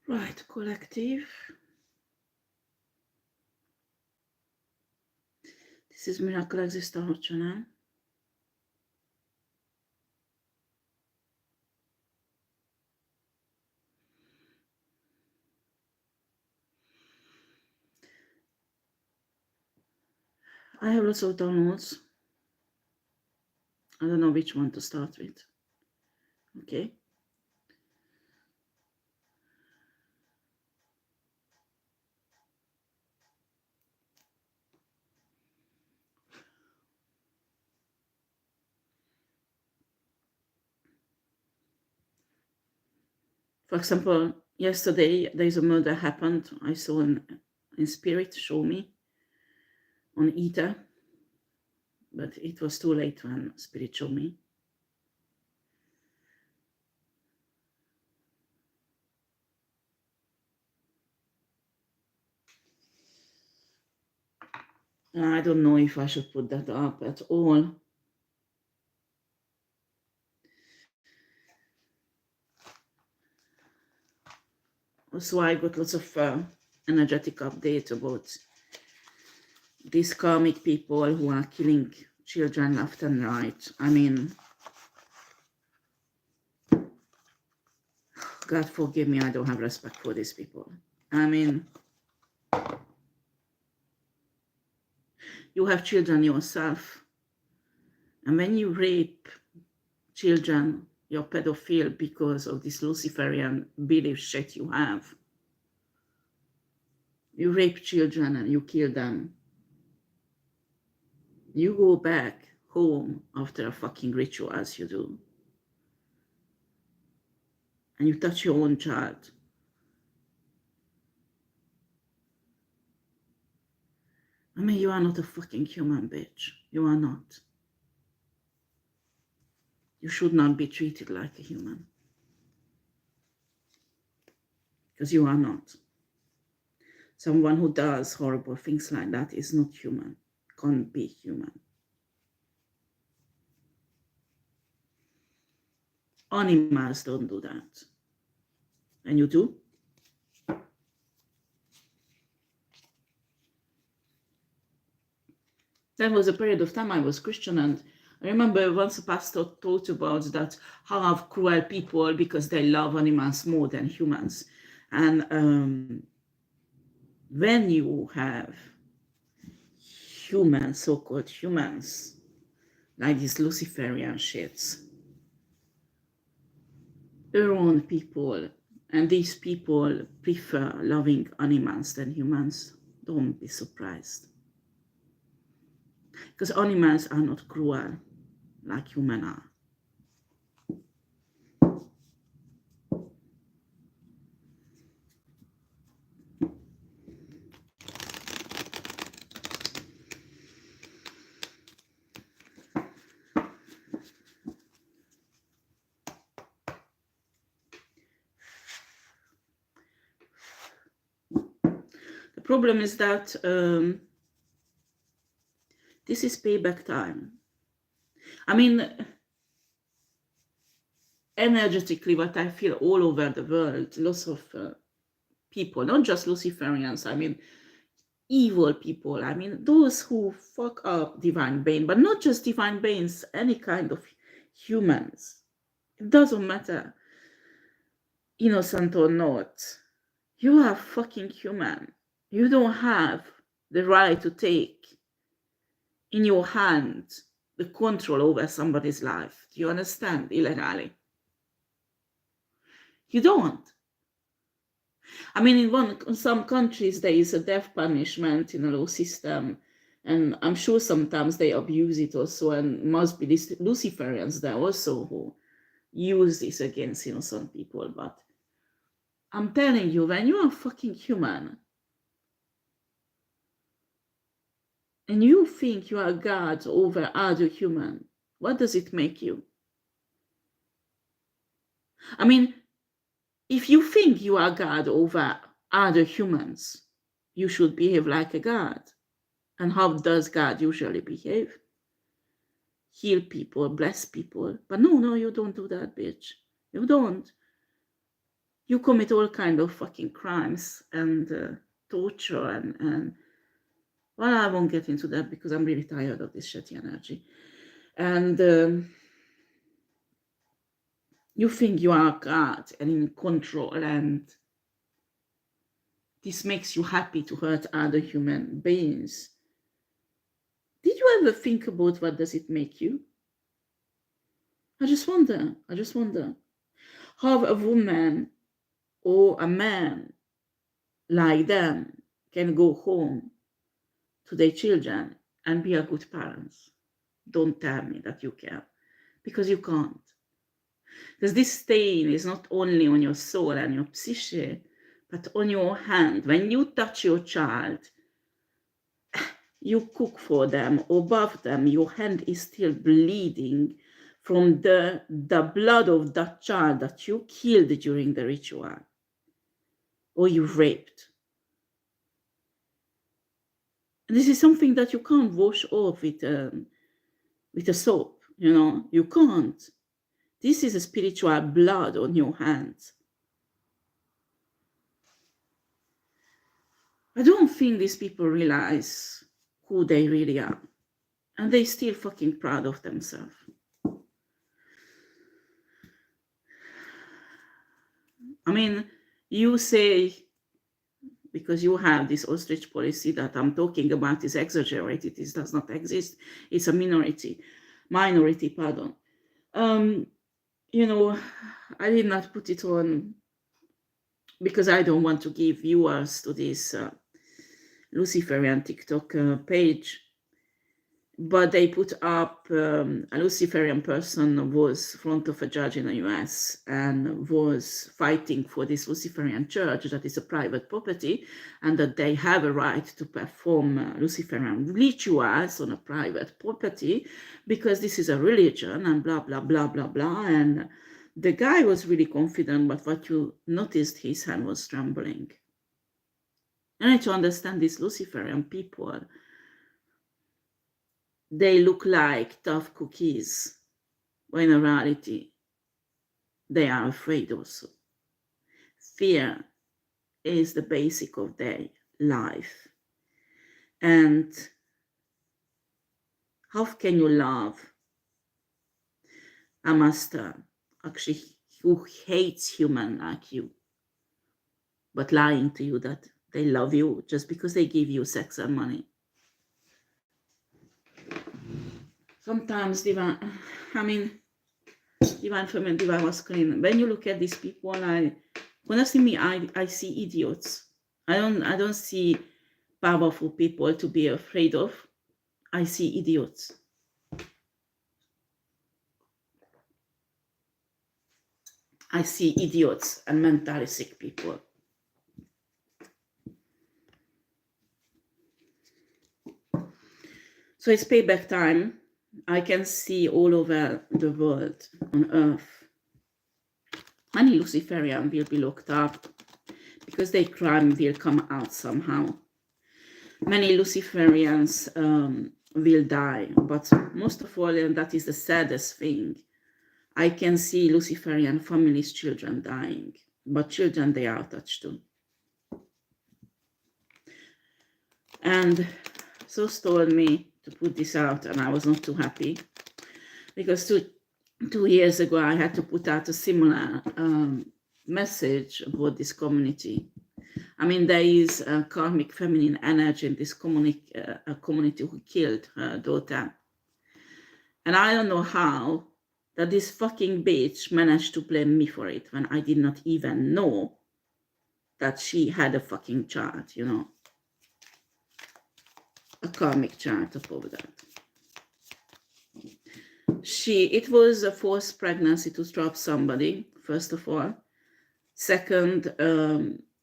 Right, collective. This is Miracle Existence channel. I have lots of downloads. I don't know which one to start with. Okay. For example, yesterday there's a murder happened. I saw in spirit show me on ether, but it was too late when spirit showed me. I don't know if I should put that up at all. Also, I got lots of energetic updates about these karmic people who are killing children left and right. I mean, God forgive me, I don't have respect for these people. I mean, you have children yourself, and when you rape children, you're pedophile because of this Luciferian belief shit you have. You rape children and you kill them. You go back home after a fucking ritual as you do. And you touch your own child. I mean, you are not a fucking human, bitch. You are not. You should not be treated like a human. Because you are not. Someone who does horrible things like that is not human. Can't be human. Animals don't do that. And you do? There was a period of time I was Christian, and I remember once a pastor talked about that, how cruel people because they love animals more than humans. And when you have humans, so-called humans, like these Luciferian shits, their own people, and these people prefer loving animals than humans, don't be surprised. Because animals are not cruel like humans are. The problem is that this is payback time. I mean, energetically, what I feel all over the world, lots of people, not just Luciferians, I mean, evil people, I mean, those who fuck up divine being, but not just divine beings, any kind of humans. It doesn't matter, innocent or not. You are fucking human. You don't have the right to take in your hand the control over somebody's life. Do you understand? Illegally. You don't. I mean, in some countries there is a death punishment in a law system, and I'm sure sometimes they abuse it also, and must be these Luciferians there also who use this against innocent people. But I'm telling you, when you are fucking human and you think you are God over other human, what does it make you? I mean, if you think you are God over other humans, you should behave like a God. And how does God usually behave? Heal people, bless people. But no, you don't do that, bitch. You don't. You commit all kind of fucking crimes and torture and well, I won't get into that because I'm really tired of this shitty energy. And you think you are God and in control, and this makes you happy to hurt other human beings. Did you ever think about what does it make you? I just wonder how a woman or a man like them can go home to their children and be a good parents. Don't tell me that you can, because you can't. Because this stain is not only on your soul and your psyche, but on your hand. When you touch your child, you cook for them or bath them, your hand is still bleeding from the blood of that child that you killed during the ritual or you raped. And this is something that you can't wash off with a soap, you know, you can't. This is a spiritual blood on your hands. I don't think these people realize who they really are. And they're still fucking proud of themselves. I mean, you say, because you have this ostrich policy that I'm talking about is exaggerated, it does not exist. It's a minority, pardon. You know, I did not put it on because I don't want to give viewers to this Luciferian TikTok page, but they put up a Luciferian person was front of a judge in the US and was fighting for this Luciferian church that is a private property and that they have a right to perform Luciferian rituals on a private property because this is a religion and blah, blah, blah, blah, blah. And the guy was really confident, but what you noticed, his hand was trembling. And I need to understand these Luciferian people. They look like tough cookies, when in reality, they are afraid also. Fear is the basic of their life. And how can you love a master actually who hates human like you, but lying to you that they love you just because they give you sex and money? Sometimes divine feminine, divine masculine, when you look at these people, honestly, I see idiots. I don't see powerful people to be afraid of. I see idiots. I see idiots and mentally sick people. So it's payback time. I can see all over the world on Earth. Many Luciferians will be locked up because their crime will come out somehow. Many Luciferians will die, but most of all, and that is the saddest thing, I can see Luciferian families' children dying, but children, they are touched too. And Sos told me to put this out, and I was not too happy, because two years ago, I had to put out a similar message about this community. I mean, there is a karmic feminine energy in this community who killed her daughter. And I don't know how that this fucking bitch managed to blame me for it when I did not even know that she had a fucking child, you know. A karmic child above that. It was a forced pregnancy to stop somebody, first of all. Second,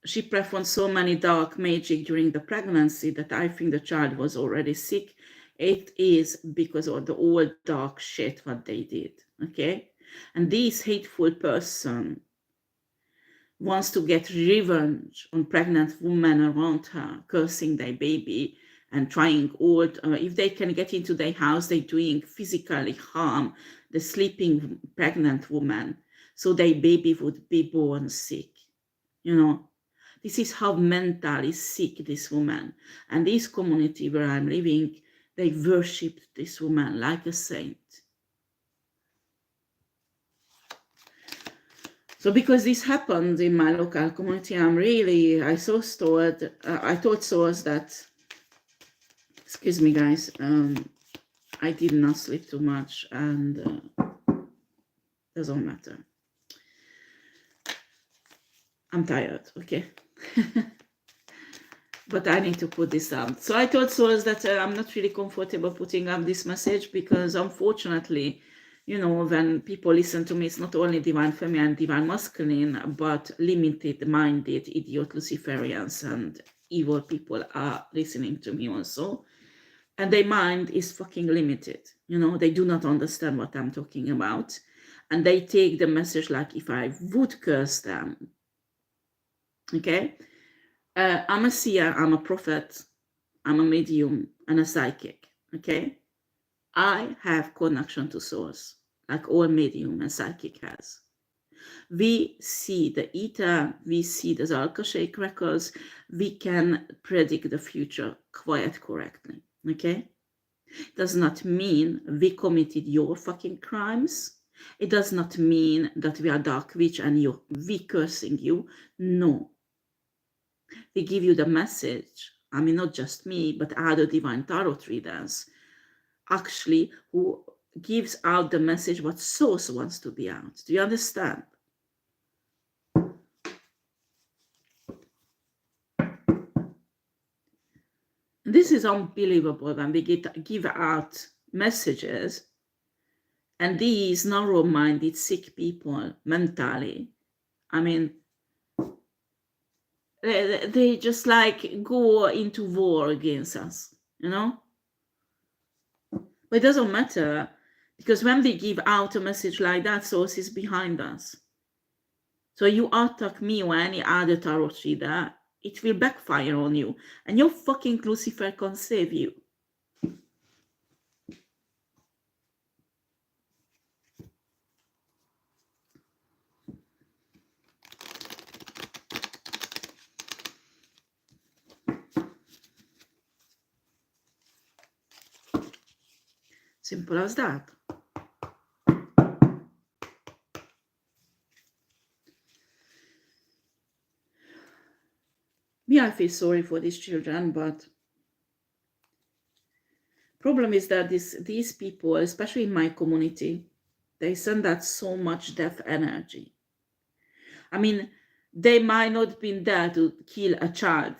she performed so many dark magic during the pregnancy that I think the child was already sick. It is because of the old dark shit what they did, okay? And this hateful person wants to get revenge on pregnant women around her, cursing their baby and trying if they can get into their house, they're doing physically harm the sleeping pregnant woman, so their baby would be born sick. you know. This is how mentally sick this woman. And this community where I'm living, they worship this woman like a saint. So because this happened in my local community, I told souls that, excuse me guys, I did not sleep too much, and doesn't matter. I'm tired, okay? But I need to put this out. So I told souls that I'm not really comfortable putting up this message because unfortunately, you know, when people listen to me, it's not only divine feminine and divine masculine, but limited-minded idiot Luciferians and evil people are listening to me also. And their mind is fucking limited. You know, they do not understand what I'm talking about. And they take the message like if I would curse them. Okay? I'm a seer, I'm a prophet, I'm a medium, and a psychic, okay? I have connection to source, like all medium and psychic has. We see the ether, we see the Akashic records, we can predict the future quite correctly, okay? Does not mean we committed your fucking crimes. It does not mean that we are dark witch and we cursing you. No. We give you the message. I mean, not just me, but other divine tarot readers, actually, who gives out the message what source wants to be out. Do you understand? This is unbelievable when we give out messages, and these narrow-minded, sick people mentally, I mean, they just like go into war against us, you know? But it doesn't matter, because when we give out a message like that, source is behind us. So you attack me or any other tarot reader, it will backfire on you. And your fucking Lucifer can't save you. Simple as that. Me, I feel sorry for these children, but problem is that these people, especially in my community, they send out so much death energy. I mean, they might not have been there to kill a child,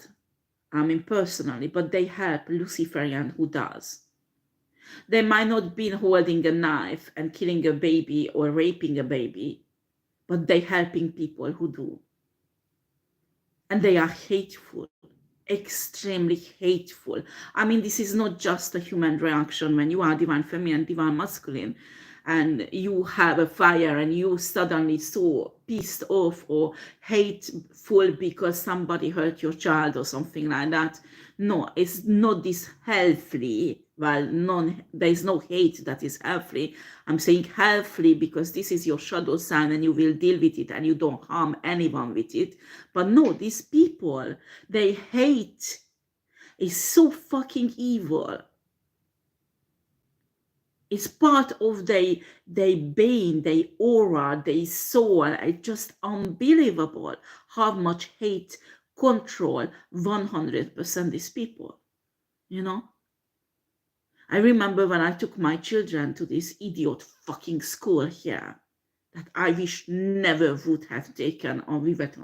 I mean, personally, but they help Luciferian who does. They might not have been holding a knife and killing a baby or raping a baby, but they helping people who do. And they are hateful, extremely hateful. I mean, this is not just a human reaction when you are divine feminine, divine masculine, and you have a fire and you suddenly so pissed off or hateful because somebody hurt your child or something like that. No, it's not this healthy. Well, there is no hate that is healthy. I'm saying healthy because this is your shadow sign and you will deal with it and you don't harm anyone with it. But no, these people, they hate is so fucking evil. It's part of their being, their aura, their soul. It's just unbelievable how much hate control 100% these people, you know? I remember when I took my children to this idiot fucking school here that I wish never would have taken, or we would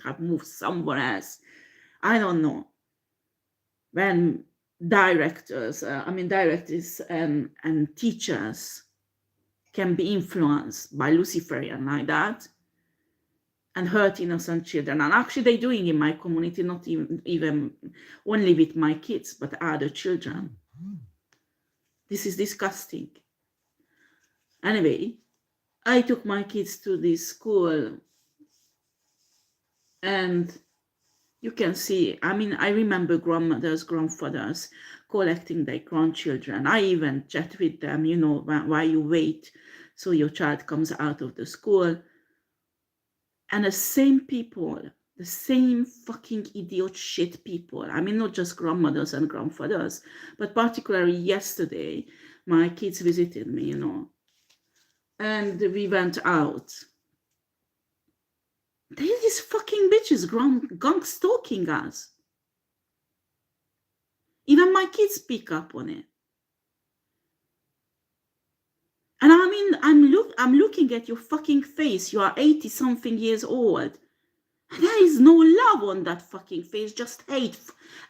have moved somewhere else. I don't know. When directors and teachers can be influenced by Luciferian like that and hurt innocent children. And actually they're doing in my community, not even only with my kids, but other children. This is disgusting. Anyway, I took my kids to this school and you can see, I mean, I remember grandmothers, grandfathers collecting their grandchildren. I even chat with them, you know, while you wait so your child comes out of the school. And the same people The same fucking idiot shit people. I mean, not just grandmothers and grandfathers, but particularly yesterday, my kids visited me, and we went out. These fucking bitches gunk stalking us. Even my kids pick up on it. And I mean, I'm looking at your fucking face. You are 80 something years old. There is no love on that fucking face, just hate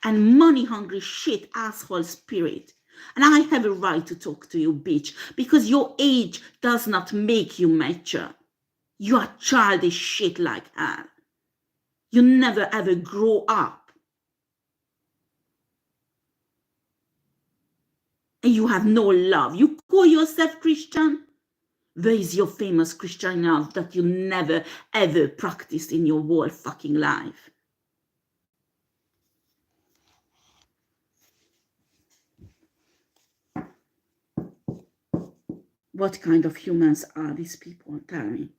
and money hungry shit, asshole spirit. And I have a right to talk to you, bitch, because your age does not make you mature. You are childish shit like hell. You never ever grow up. And you have no love. You call yourself Christian? Where is your famous Christian love that you never ever practiced in your whole fucking life? What kind of humans are these people? Tell me.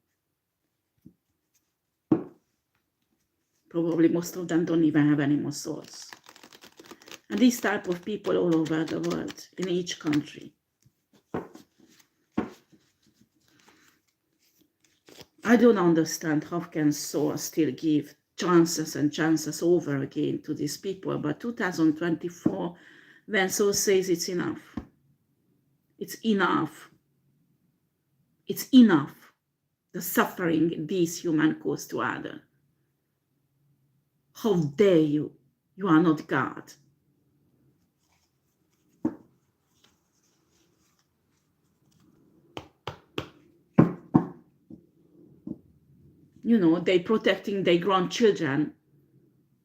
Probably most of them don't even have any more souls. And these type of people all over the world, in each country. I don't understand how can souls still give chances and chances over again to these people. But 2024, when soul says it's enough. It's enough. It's enough. The suffering these humans cause to others. How dare you? You are not God. They protecting their grandchildren.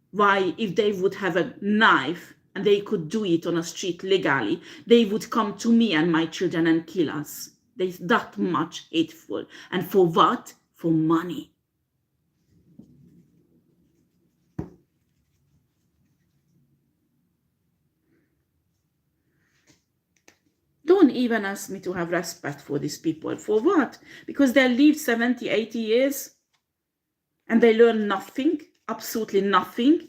Why, if they would have a knife and they could do it on a street legally, they would come to me and my children and kill us. They're that much hateful. And for what? For money. Don't even ask me to have respect for these people. For what? Because they lived 70, 80 years and they learn nothing, absolutely nothing.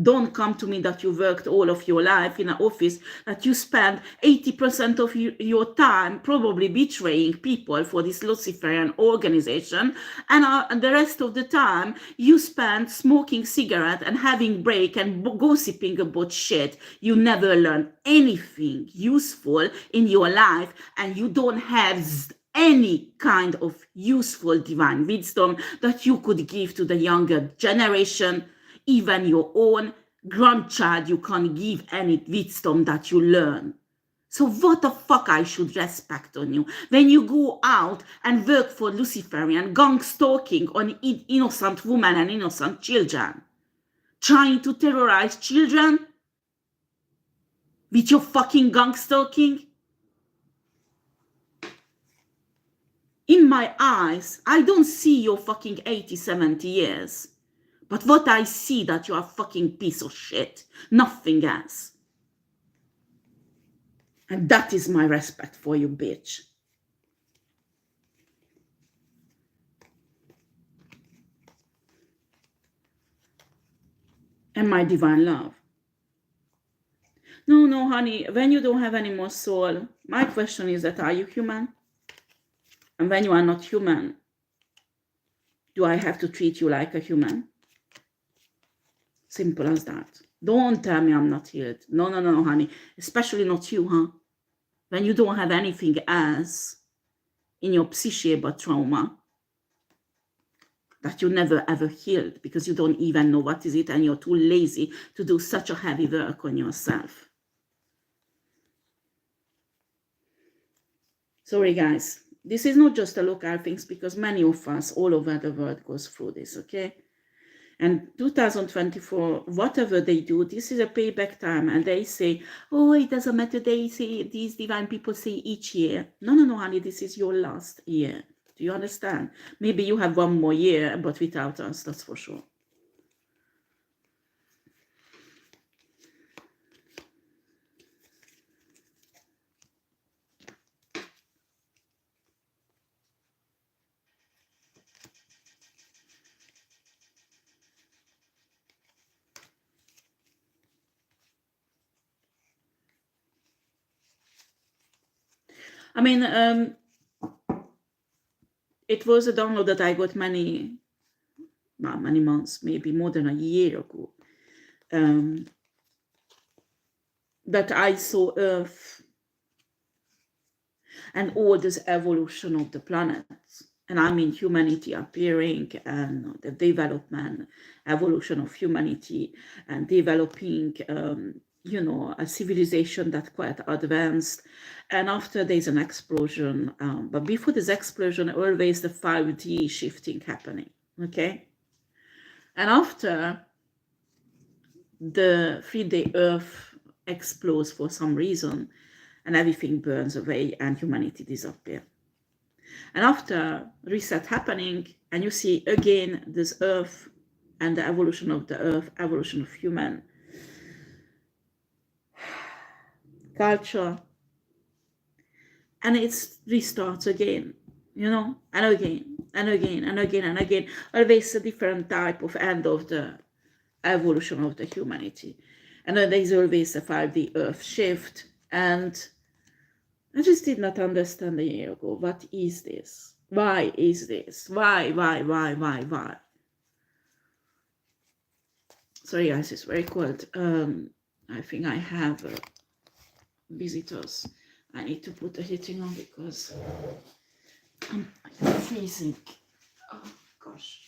Don't come to me that you worked all of your life in an office, that you spend 80% of your time probably betraying people for this Luciferian organization, and the rest of the time you spend smoking cigarette and having break and gossiping about shit. You never learn anything useful in your life, and you don't have any kind of useful divine wisdom that you could give to the younger generation. Even your own grandchild, you can't give any wisdom that you learn. So what the fuck I should respect on you when you go out and work for Luciferian gang stalking on innocent women and innocent children, trying to terrorize children with your fucking gang stalking? In my eyes, I don't see your fucking 80, 70 years. But what I see that you are a fucking piece of shit. Nothing else. And that is my respect for you, bitch. And my divine love. No, honey, when you don't have any more soul, my question is that, are you human? And when you are not human, do I have to treat you like a human? Simple as that. Don't tell me I'm not healed. No, honey. Especially not you, huh? When you don't have anything else in your psyche but trauma that you never ever healed because you don't even know what is it and you're too lazy to do such a heavy work on yourself. Sorry, guys. This is not just a local thing because many of us all over the world goes through this, okay? And 2024, whatever they do, this is a payback time. And they say, oh, it doesn't matter. They say, these divine people say each year. No, honey, this is your last year. Do you understand? Maybe you have one more year, but without us, that's for sure. I mean, it was a download that I got many months, maybe more than a year ago, that I saw Earth and all this evolution of the planet. And I mean humanity appearing and the development, evolution of humanity and developing, you know, a civilization that quite advanced. And after there's an explosion, but before this explosion, always the 5D shifting happening, okay? And after the 3D Earth explodes for some reason, and everything burns away and humanity disappears. And after reset happening, and you see again this Earth and the evolution of the Earth, evolution of human culture, and it restarts again, you know, and again, and again, and again, and again. Always a different type of end of the evolution of the humanity. And then there's always a 5D Earth shift, and I just did not understand a year ago. What is this? Why is this? Why? Sorry guys, it's very cold. I think I have visitors. I need to put the heating on because I'm freezing. Oh gosh.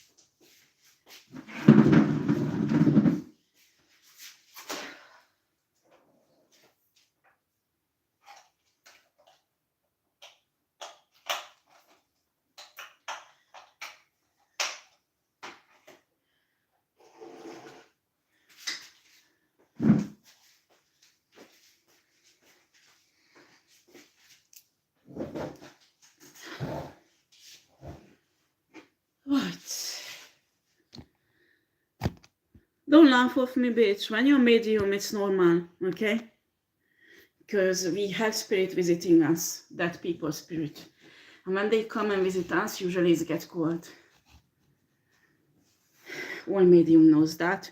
Right. Don't laugh with me, bitch. When you're medium, it's normal, okay? Because we have spirit visiting us, that people spirit. And when they come and visit us, usually it gets cold. All medium knows that.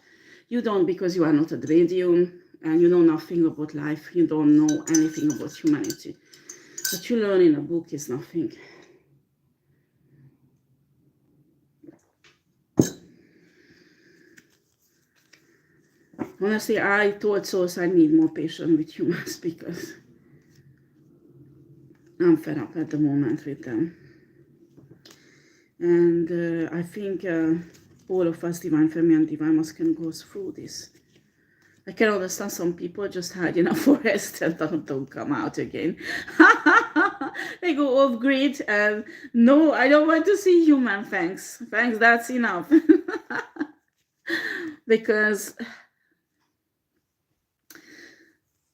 You don't because you are not a medium and you know nothing about life. You don't know anything about humanity. What you learn in a book is nothing. Honestly, I told souls I need more patience with humans because I'm fed up at the moment with them. And I think all of us, divine feminine, divine masculine, goes through this. I can understand some people just hide in a forest and don't come out again. They go off grid and no, I don't want to see human. Thanks, that's enough. Because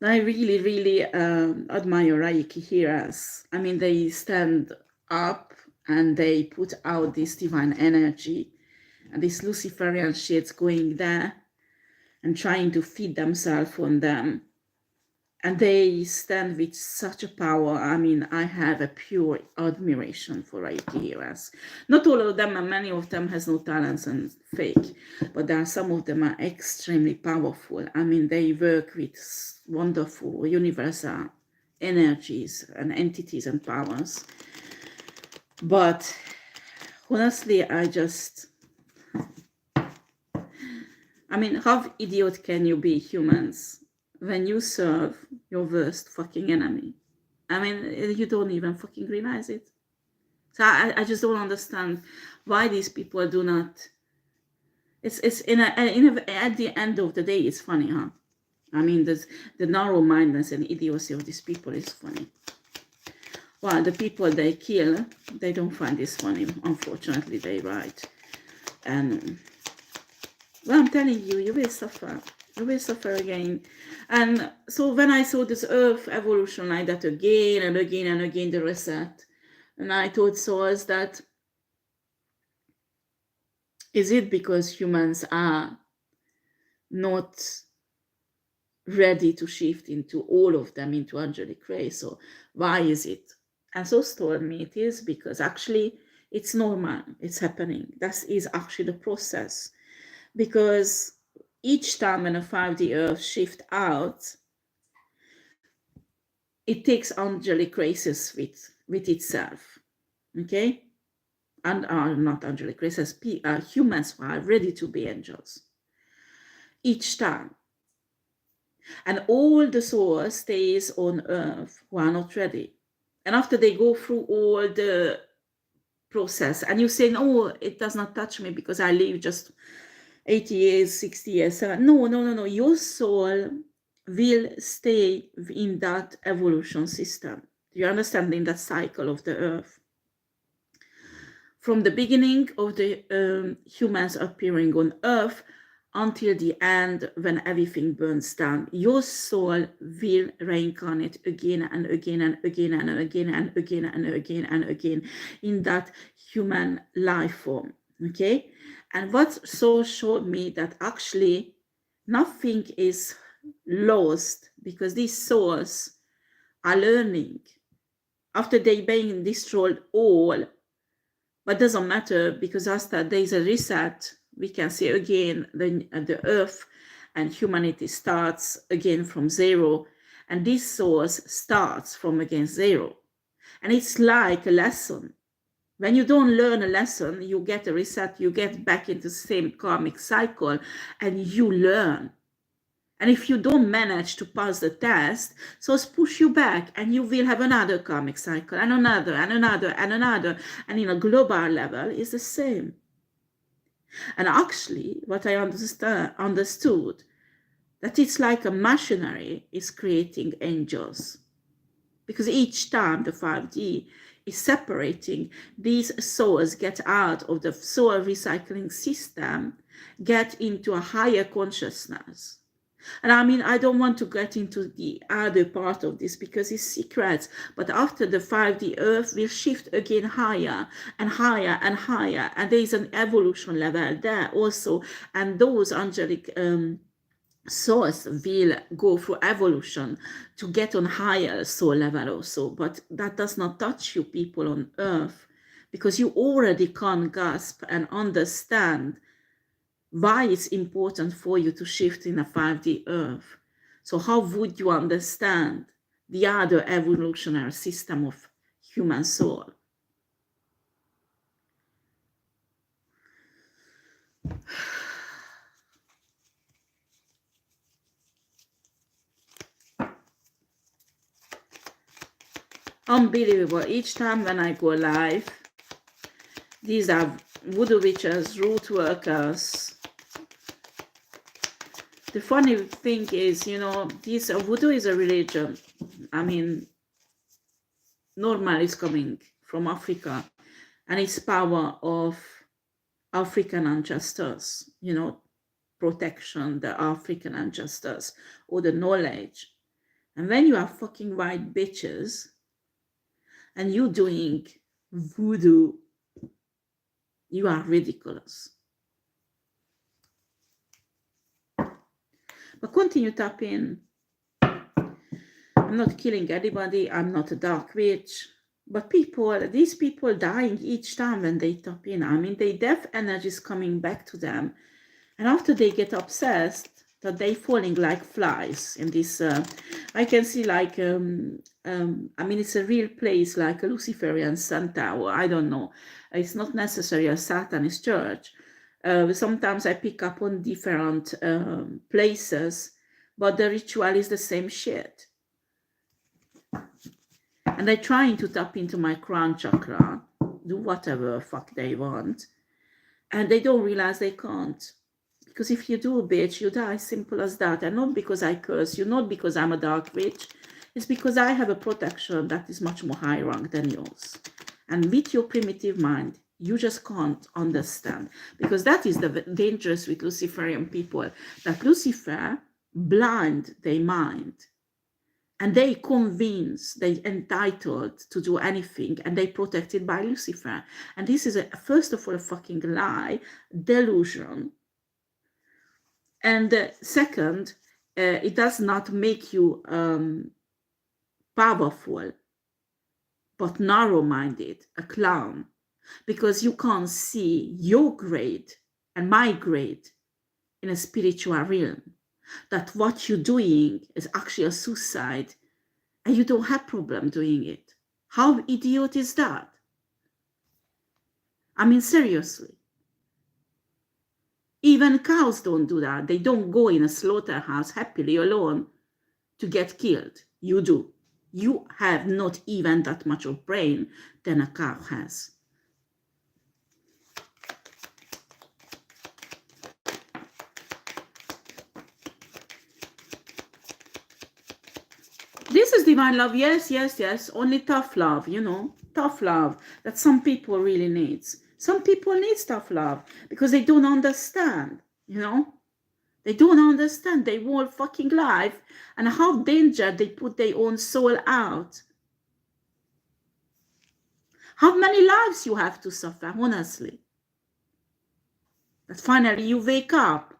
I really admire Reiki healers. I mean, they stand up and they put out this divine energy and this Luciferian shit's going there and trying to feed themselves on them. And they stand with such a power. I mean, I have a pure admiration for Reiki healers. Not all of them, and many of them has no talents and fake, but there are some of them are extremely powerful. I mean, they work with wonderful universal energies and entities and powers. But honestly, I mean, how idiot can you be, humans, when you serve your worst fucking enemy? I mean, you don't even fucking realize it. So I just don't understand why these people do not. It's at the end of the day, it's funny, huh? I mean, the narrow-mindedness and idiocy of these people is funny. While the people they kill, they don't find this funny. Unfortunately, they're right. And well, I'm telling you, you will suffer. You will suffer again. And so when I saw this Earth evolution like that again and again and again, the reset, and I told souls that, is it because humans are not ready to shift into all of them into angelic race? So why is it? And so told me it is because actually it's normal. It's happening. That is actually the process. Because each time when a 5D Earth shift out, it takes angelic races with itself, okay? And are not angelic races, humans are ready to be angels each time. And all the souls stays on earth who are not ready. And after they go through all the process, and you say, no, it does not touch me because I live just 80 years, 60 years. No. Your soul will stay in that evolution system. Do you understand? In that cycle of the earth. From the beginning of the humans appearing on earth until the end, when everything burns down, your soul will reincarnate again and again and again and again and again and again and again in that human life form. Okay? And what so showed me that actually nothing is lost, because these souls are learning after they being destroyed all. But doesn't matter, because after there is a reset, we can see again the earth and humanity starts again from zero, and this source starts from again zero. And it's like a lesson. When you don't learn a lesson, you get a reset, you get back into the same karmic cycle, and you learn. And if you don't manage to pass the test, so it's push you back, and you will have another karmic cycle, and another, and another, and another. And in a global level, it's the same. And actually, what I understood, that it's like a machinery is creating angels. Because each time the 5D is separating, these souls get out of the soul recycling system, get into a higher consciousness. And I mean, I don't want to get into the other part of this because it's secrets, but after the 5D Earth will shift again higher and higher and higher, and there is an evolution level there also, and those angelic souls will go through evolution to get on higher soul level also. But that does not touch you people on Earth, because you already can't grasp and understand why it's important for you to shift in a 5D Earth. So how would you understand the other evolutionary system of human soul? Unbelievable. Each time when I go live, these are voodoo witches, root workers. The funny thing is, you know, this voodoo is a religion. I mean, normal is coming from Africa, and it's power of African ancestors, you know, protection, the African ancestors, or the knowledge. And when you are fucking white bitches and you doing voodoo, you are ridiculous. But continue tapping. I'm not killing anybody. I'm not a dark witch. But these people dying each time when they tap in. I mean, their death energy is coming back to them. And after they get obsessed, that they falling like flies in this. I can see like, I mean, it's a real place, like a Luciferian sun tower. I don't know. It's not necessarily a Satanist church. Sometimes I pick up on different places, but the ritual is the same shit. And they're trying to tap into my crown chakra, do whatever fuck they want, and they don't realize they can't. Because if you do, bitch, you die. Simple as that. And not because I curse you, not because I'm a dark witch. It's because I have a protection that is much more high rank than yours. And with your primitive mind, you just can't understand. Because that is the dangerous with Luciferian people. That Lucifer blind their mind. And they convinced, they entitled to do anything, and they protected by Lucifer. And this is, first of all, a fucking lie, delusion. And second, it does not make you powerful, but narrow-minded, a clown, because you can't see your grade and my grade in a spiritual realm. That what you're doing is actually a suicide and you don't have problem doing it. How idiot is that? I mean, seriously. Even cows don't do that. They don't go in a slaughterhouse happily alone to get killed. You do. You have not even that much of brain than a cow has. This is divine love. Yes, yes, yes. Only tough love, you know. Tough love that some people really needs. Some people need tough love because they don't understand, you know. They don't understand their whole fucking life and how danger they put their own soul out. How many lives you have to suffer, honestly. That finally you wake up.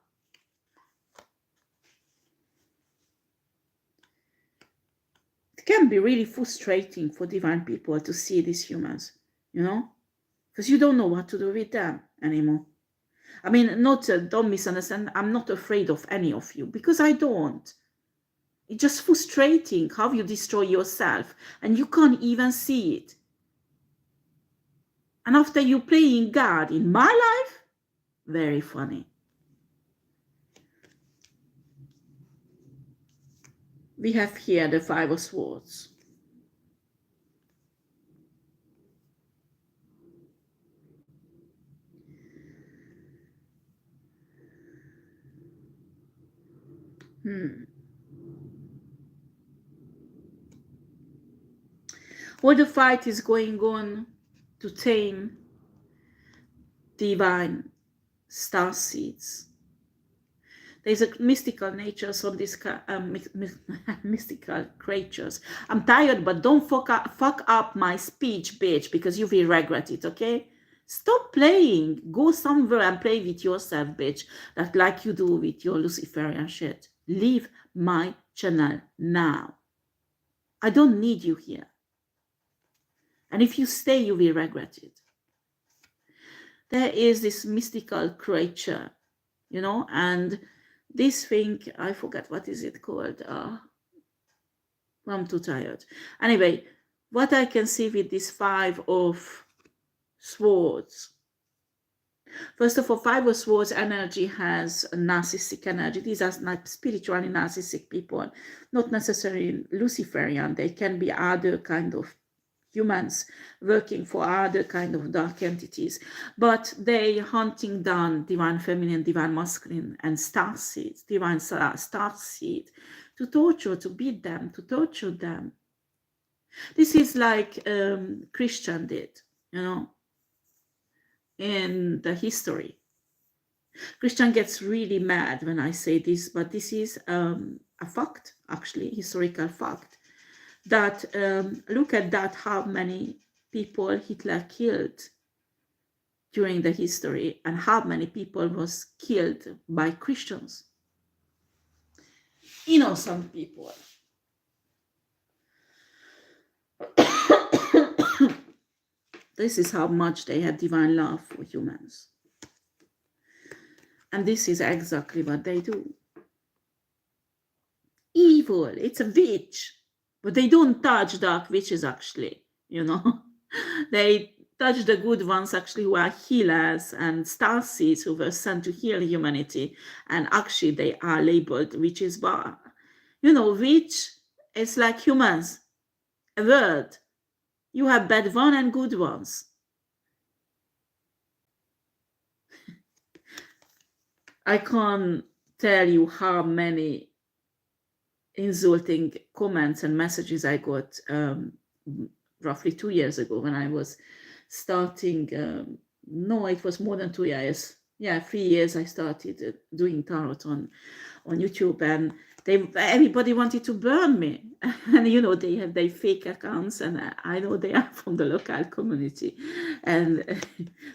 It can be really frustrating for divine people to see these humans, you know, because you don't know what to do with them anymore. I mean, don't misunderstand. I'm not afraid of any of you because I don't. It's just frustrating how you destroy yourself and you can't even see it. And after you playing God in my life, very funny. We have here the Five of Swords. All the fight is going on to tame divine star seeds. There's a mystical natures on this mystical creatures. I'm tired, but don't fuck up my speech, bitch, because you will regret it, okay? Stop playing. Go somewhere and play with yourself, bitch, that like you do with your Luciferian shit. Leave my channel now. I don't need you here. And if you stay, you will regret it. There is this mystical creature, you know, and this thing, I forget what is it called. I'm too tired. Anyway, what I can see with this Five of Swords. First of all, Five of Swords energy has a narcissistic energy. These are not spiritually narcissistic people, not necessarily Luciferian. They can be other kind of humans working for other kind of dark entities, but they hunting down divine feminine, divine masculine, and star seeds, divine star seed, to torture, to beat them, to torture them. This is like Christian did, you know, in the history. Christian gets really mad when I say this, but this is a fact, actually, historical fact. That look at that, how many people Hitler killed during the history and how many people was killed by Christians, innocent people. This is how much they had divine love for humans, and this is exactly what they do. Evil, it's a witch, but they don't touch dark witches, actually, you know. They touch the good ones, actually, who are healers and star seeds who were sent to heal humanity, and actually they are labeled witches. But you know, witch is like humans, a word. You have bad ones and good ones. I can't tell you how many insulting comments and messages I got roughly 2 years ago when I was starting. No, it was more than 2 years. Yeah, 3 years I started doing tarot on YouTube, and everybody wanted to burn me. And you know, they have their fake accounts, and I know they are from the local community, and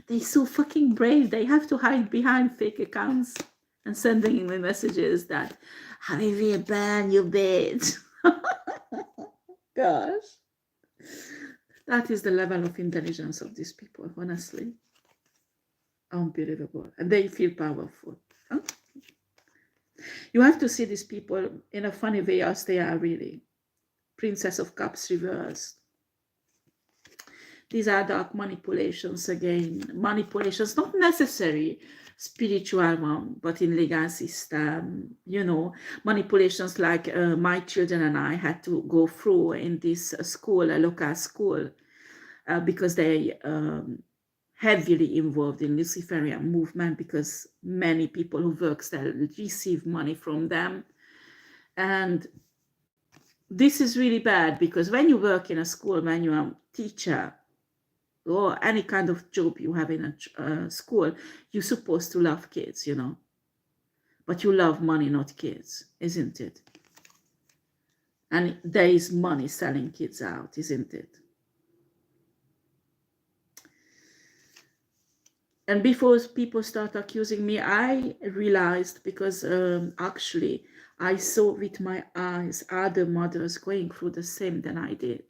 they're so fucking brave. They have to hide behind fake accounts and sending me messages that I will burn you, bitch. Gosh, that is the level of intelligence of these people, honestly. Unbelievable. And they feel powerful. Huh? You have to see these people in a funny way as they are really. Princess of Cups reversed. These are dark manipulations again. Manipulations, not necessary spiritual one, but in legal system, you know, manipulations like my children and I had to go through in this school, a local school, because they heavily involved in Luciferian movement, because many people who work there receive money from them. And this is really bad, because when you work in a school, when you are a teacher, or any kind of job you have in a school, you're supposed to love kids, you know. But you love money, not kids, isn't it? And there is money selling kids out, isn't it? And before people start accusing me, I realized, because actually I saw with my eyes other mothers going through the same than I did.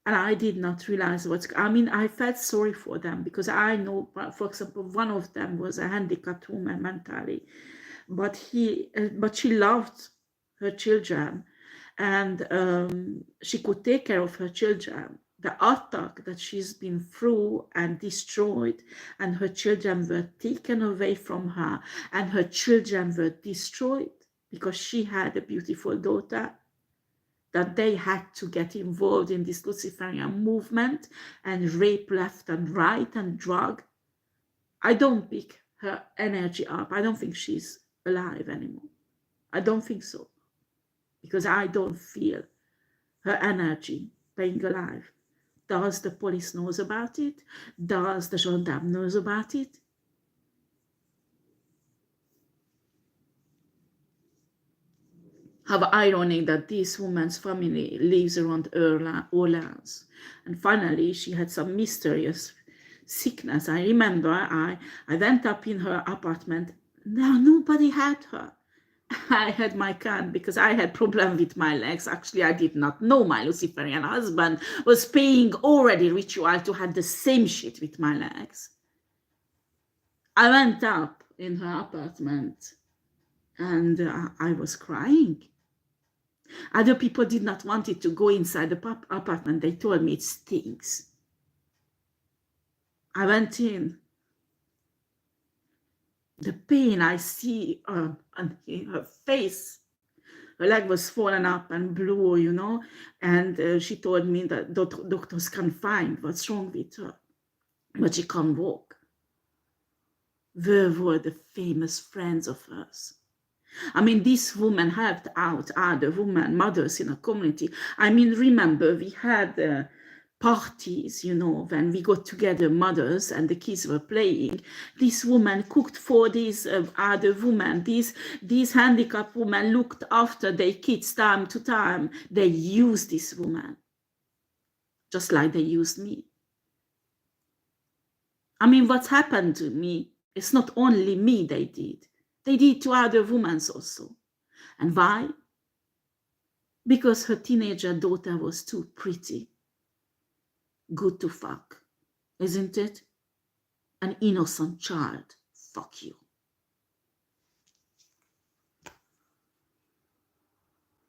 And I did not realize I felt sorry for them, because I know, for example, one of them was a handicapped woman mentally, but she loved her children, and she could take care of her children. The attack that she's been through and destroyed, and her children were taken away from her, and her children were destroyed because she had a beautiful daughter, that they had to get involved in this Luciferian movement and rape left and right and drug. I don't pick her energy up. I don't think she's alive anymore. I don't think so, because I don't feel her energy being alive. Does the police knows about it? Does the gendarme knows about it? How ironic that this woman's family lives around Orleans. And finally, she had some mysterious sickness. I remember I went up in her apartment. Now nobody had her. I had my can, because I had problem with my legs. Actually, I did not know my Luciferian husband was paying already ritual to have the same shit with my legs. I went up in her apartment, and I was crying. Other people did not want it to go inside the apartment. They told me it stinks. I went in. The pain I see on her face, her leg was swollen up and blue, you know, and she told me that doctors can't find what's wrong with her, but she can't walk. Where were the famous friends of hers? I mean, this woman helped out other women, mothers in a community. I mean, remember, we had parties, you know, when we got together, mothers, and the kids were playing. This woman cooked for these other women. These handicapped women looked after their kids time to time. They used this woman, just like they used me. I mean, what's happened to me, it's not only me they did. They did to other women also. And why? Because her teenager daughter was too pretty. Good to fuck, isn't it? An innocent child. Fuck you.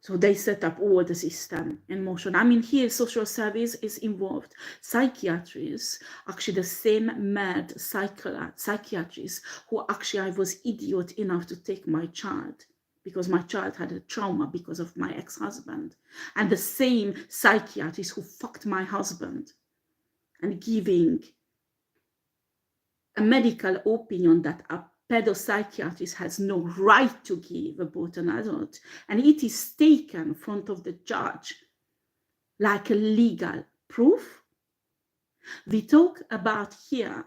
So they set up all the system in motion. I mean, here social service is involved. Psychiatrists, actually the same mad psychiatrist who actually I was idiot enough to take my child, because my child had a trauma because of my ex-husband. And the same psychiatrist who fucked my husband and giving a medical opinion that a pedopsychiatrist has no right to give about an adult, and it is taken in front of the judge like a legal proof. We talk about here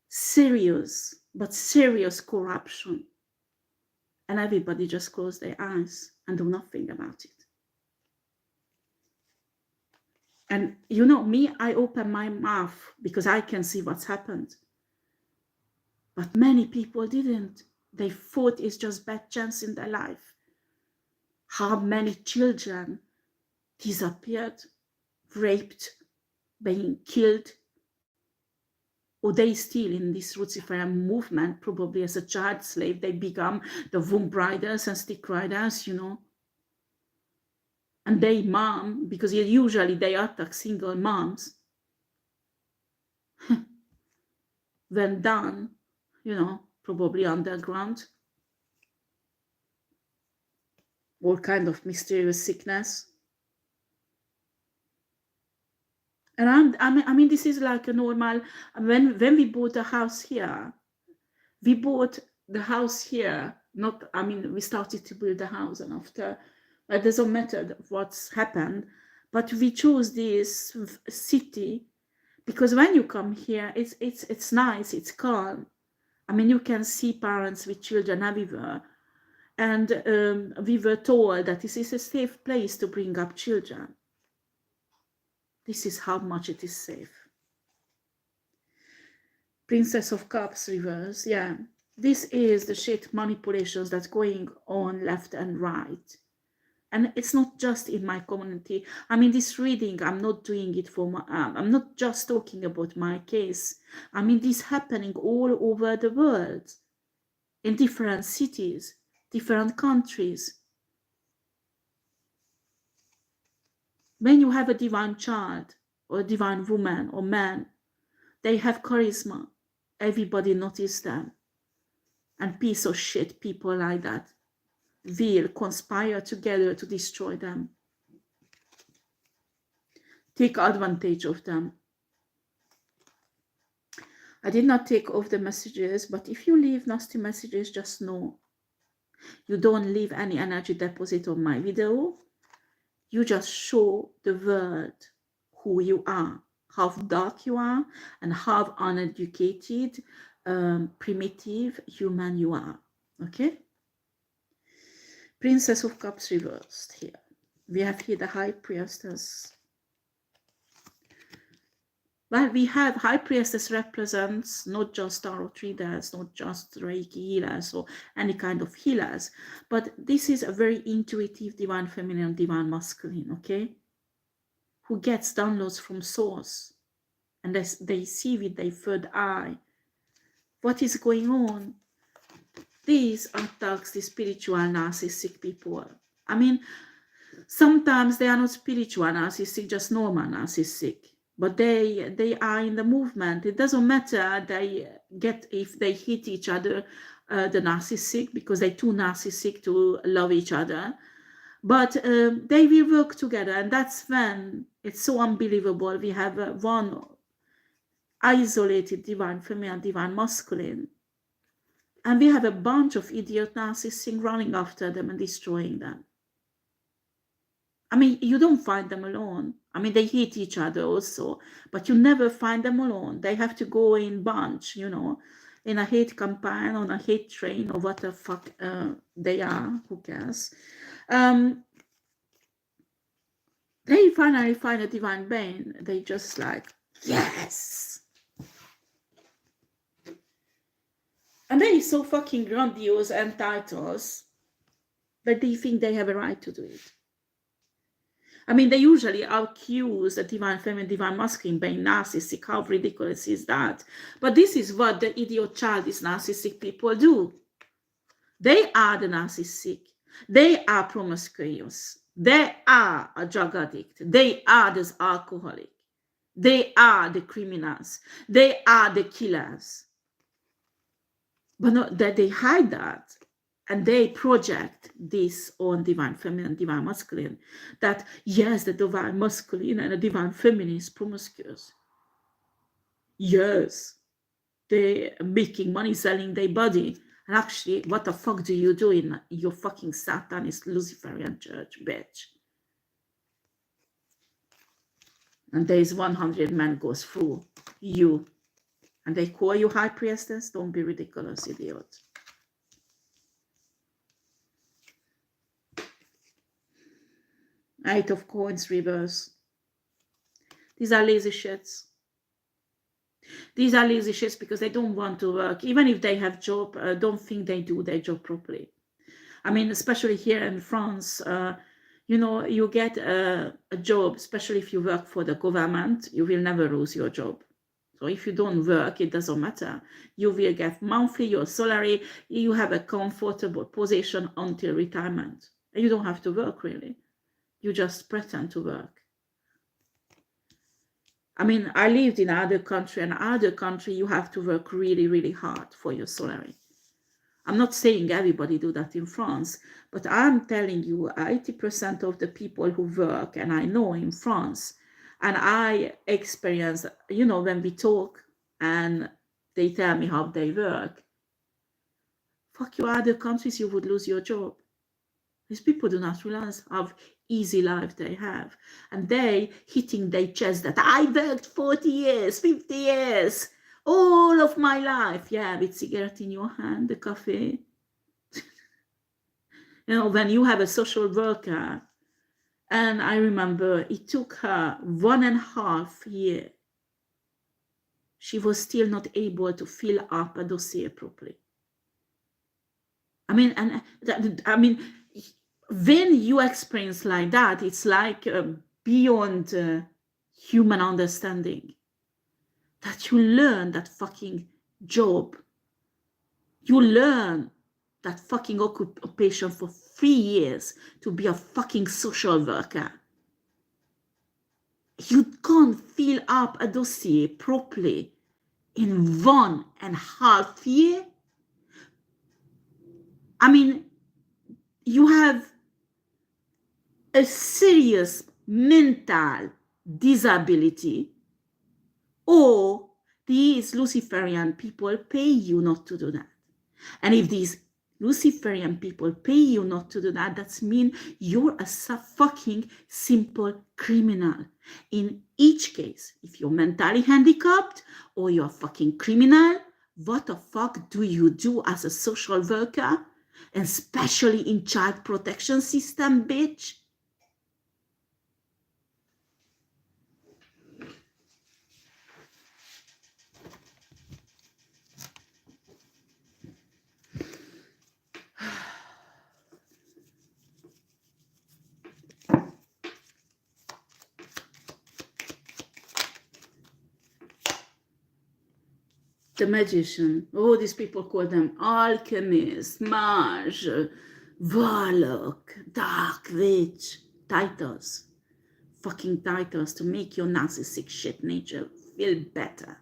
serious corruption, and everybody just close their eyes and do nothing about it. And you know me, I open my mouth because I can see what's happened. But many people didn't. They thought it's just bad chance in their life. How many children disappeared, raped, being killed, or they still in this Luciferian movement, probably as a child slave, they become the womb riders and stick riders, you know. And they mom, because usually they attack single moms, when done, probably underground, all kind of mysterious sickness. And I mean, this is like a normal, when we bought a house here, we bought the house here, not, I mean, we started to build the house, and after, it doesn't matter what's happened, but we chose this city because when you come here, it's nice, it's calm. I mean, you can see parents with children everywhere. And we were told that this is a safe place to bring up children. This is how much it is safe. Princess of Cups reverse, yeah. This is the shit manipulations that's going on left and right. And it's not just in my community. I mean, this reading, I'm not doing it for my, I'm not just talking about my case. I mean, this happening all over the world, in different cities, different countries. When you have a divine child, or a divine woman or man, they have charisma. Everybody notices them. And piece of shit people like that will conspire together to destroy them. Take advantage of them. I did not take off the messages, but if you leave nasty messages, just know you don't leave any energy deposit on my video. You just show the world who you are, how dark you are, and how uneducated, primitive human you are. Okay? Princess of Cups reversed here. We have here the High Priestess. Well, we have High Priestess represents not just tarot readers, not just Reiki healers or any kind of healers, but this is a very intuitive divine feminine, divine masculine, okay? Who gets downloads from source, and they see with their third eye what is going on. These attacks the spiritual narcissistic people. I mean, sometimes they are not spiritual narcissistic, just normal narcissistic. But they are in the movement. It doesn't matter if they hit each other, the narcissistic, because they're too narcissistic to love each other. But they will work together, and that's when it's so unbelievable. We have one isolated divine feminine, divine masculine, and we have a bunch of idiot narcissists running after them and destroying them. I mean, you don't find them alone. I mean, they hate each other also, but you never find them alone. They have to go in bunch, in a hate campaign, on a hate train, or what the fuck they are, who cares? They finally find a divine being. They just like, yes! And they are so fucking grandiose and titles that they think they have a right to do it. I mean, they usually accuse the divine feminine, divine masculine being narcissistic. How ridiculous is that? But this is what the idiot childish narcissistic people do. They are the narcissistic. They are promiscuous. They are a drug addict. They are the alcoholic. They are the criminals. They are the killers. But not that they hide that. And they project this on divine feminine, divine masculine, that yes, the divine masculine and the divine feminine is promiscuous. Yes, they're making money selling their body. And actually, what the fuck do you do in your fucking Satanist Luciferian church, bitch? And there's 100 men goes through you. And they call you High Priestess? Don't be ridiculous, idiot. Eight of Coins reverse. These are lazy shits. These are lazy shits because they don't want to work. Even if they have job, don't think they do their job properly. I mean, especially here in France, you get a job, especially if you work for the government, you will never lose your job. So if you don't work, it doesn't matter. You will get monthly your salary. You have a comfortable position until retirement. And you don't have to work, really. You just pretend to work. I mean, I lived in other country, and other country you have to work really, really hard for your salary. I'm not saying everybody do that in France, but I'm telling you 80% of the people who work, and I know in France, and I experience, you know, when we talk and they tell me how they work, fuck you, other countries, you would lose your job. These people do not realize how easy life they have. And they hitting their chest that I worked 40 years, 50 years, all of my life. Yeah, with cigarette in your hand, the cafe. You know, when you have a social worker, and I remember it took her 1.5 years. She was still not able to fill up a dossier properly. I mean, when you experience like that, it's like beyond human understanding. That you learn that fucking job. You learn that fucking occupation for 3 years to be a fucking social worker. You can't fill up a dossier properly in 1.5 years. I mean, you have a serious mental disability, or these Luciferian people pay you not to do that. And if these Luciferian people pay you not to do that, that means you're a fucking simple criminal. In each case, if you're mentally handicapped or you're a fucking criminal, what the fuck do you do as a social worker? And especially in child protection system, bitch? The magician. Oh, these people call them alchemist, mage, warlock, dark witch. Titles. Fucking titles to make your narcissistic shit nature feel better.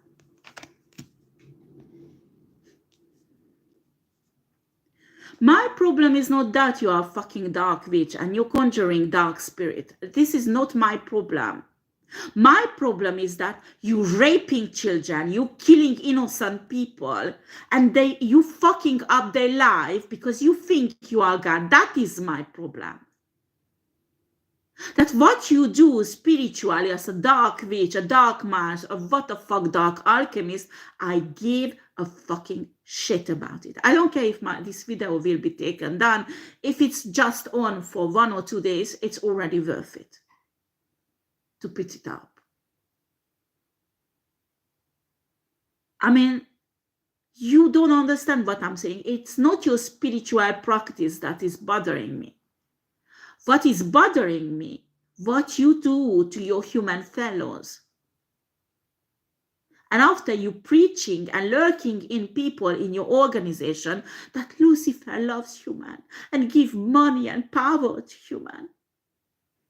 My problem is not that you are a fucking dark witch and you're conjuring dark spirit. This is not my problem. My problem is that you raping children, you killing innocent people, and you fucking up their life because you think you are God. That is my problem. That what you do spiritually as a dark witch, a dark mage, a what the fuck dark alchemist, I give a fucking shit about it. I don't care if this video will be taken down. If it's just on for 1 or 2 days, it's already worth it to put it up. I mean, you don't understand what I'm saying. It's not your spiritual practice that is bothering me. What is bothering me, what you do to your human fellows. And after you preaching and lurking in people in your organization that Lucifer loves human and give money and power to human.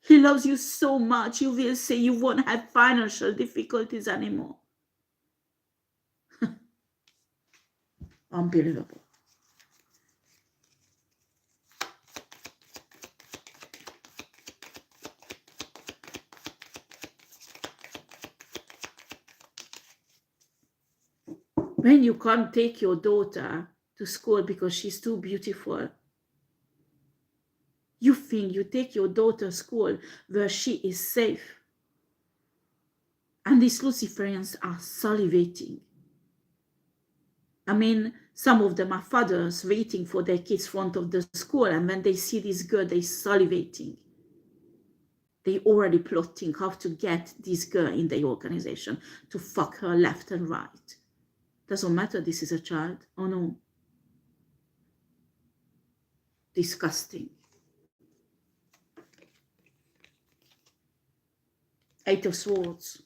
He loves you so much, you will say you won't have financial difficulties anymore. Unbelievable. When you can't take your daughter to school because she's too beautiful, you think you take your daughter to school where she is safe. And these Luciferians are salivating. I mean, some of them are fathers waiting for their kids in front of the school, and when they see this girl, they're salivating. They already plotting how to get this girl in the organization to fuck her left and right. Doesn't matter this is a child. Oh no. Disgusting. 8 of Swords.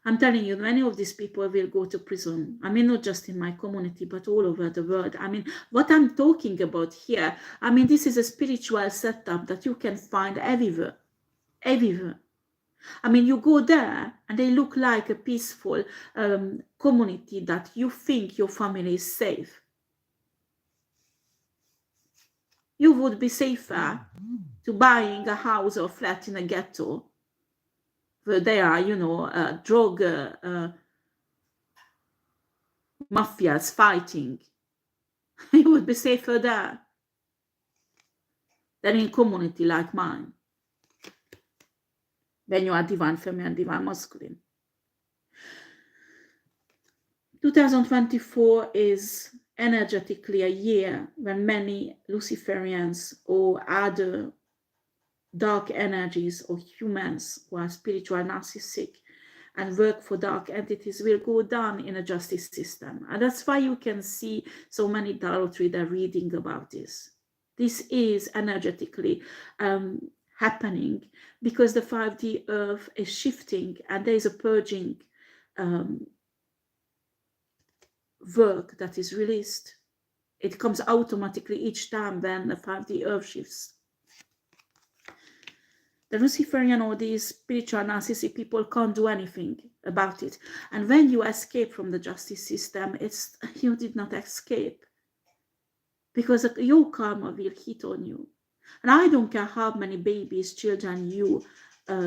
I'm telling you, many of these people will go to prison. I mean, not just in my community, but all over the world. I mean, what I'm talking about here, I mean, this is a spiritual setup that you can find everywhere. Everywhere. I mean, you go there and they look like a peaceful community that you think your family is safe. You would be safer to buying a house or flat in a ghetto where there are, you know, drug mafias fighting. You would be safer there than in a community like mine, when you are divine feminine, divine masculine. 2024 is energetically a year when many Luciferians or other dark energies or humans who are spiritual narcissistic and work for dark entities will go down in a justice system. And that's why you can see so many tarot readers reading about this. This is energetically happening because the 5D Earth is shifting and there is a purging work that is released. It comes automatically each time when the 5D Earth shifts. The Luciferian or these spiritual narcissistic people can't do anything about it. And when you escape from the justice system, you did not escape, because your karma will hit on you. And I don't care how many babies, children you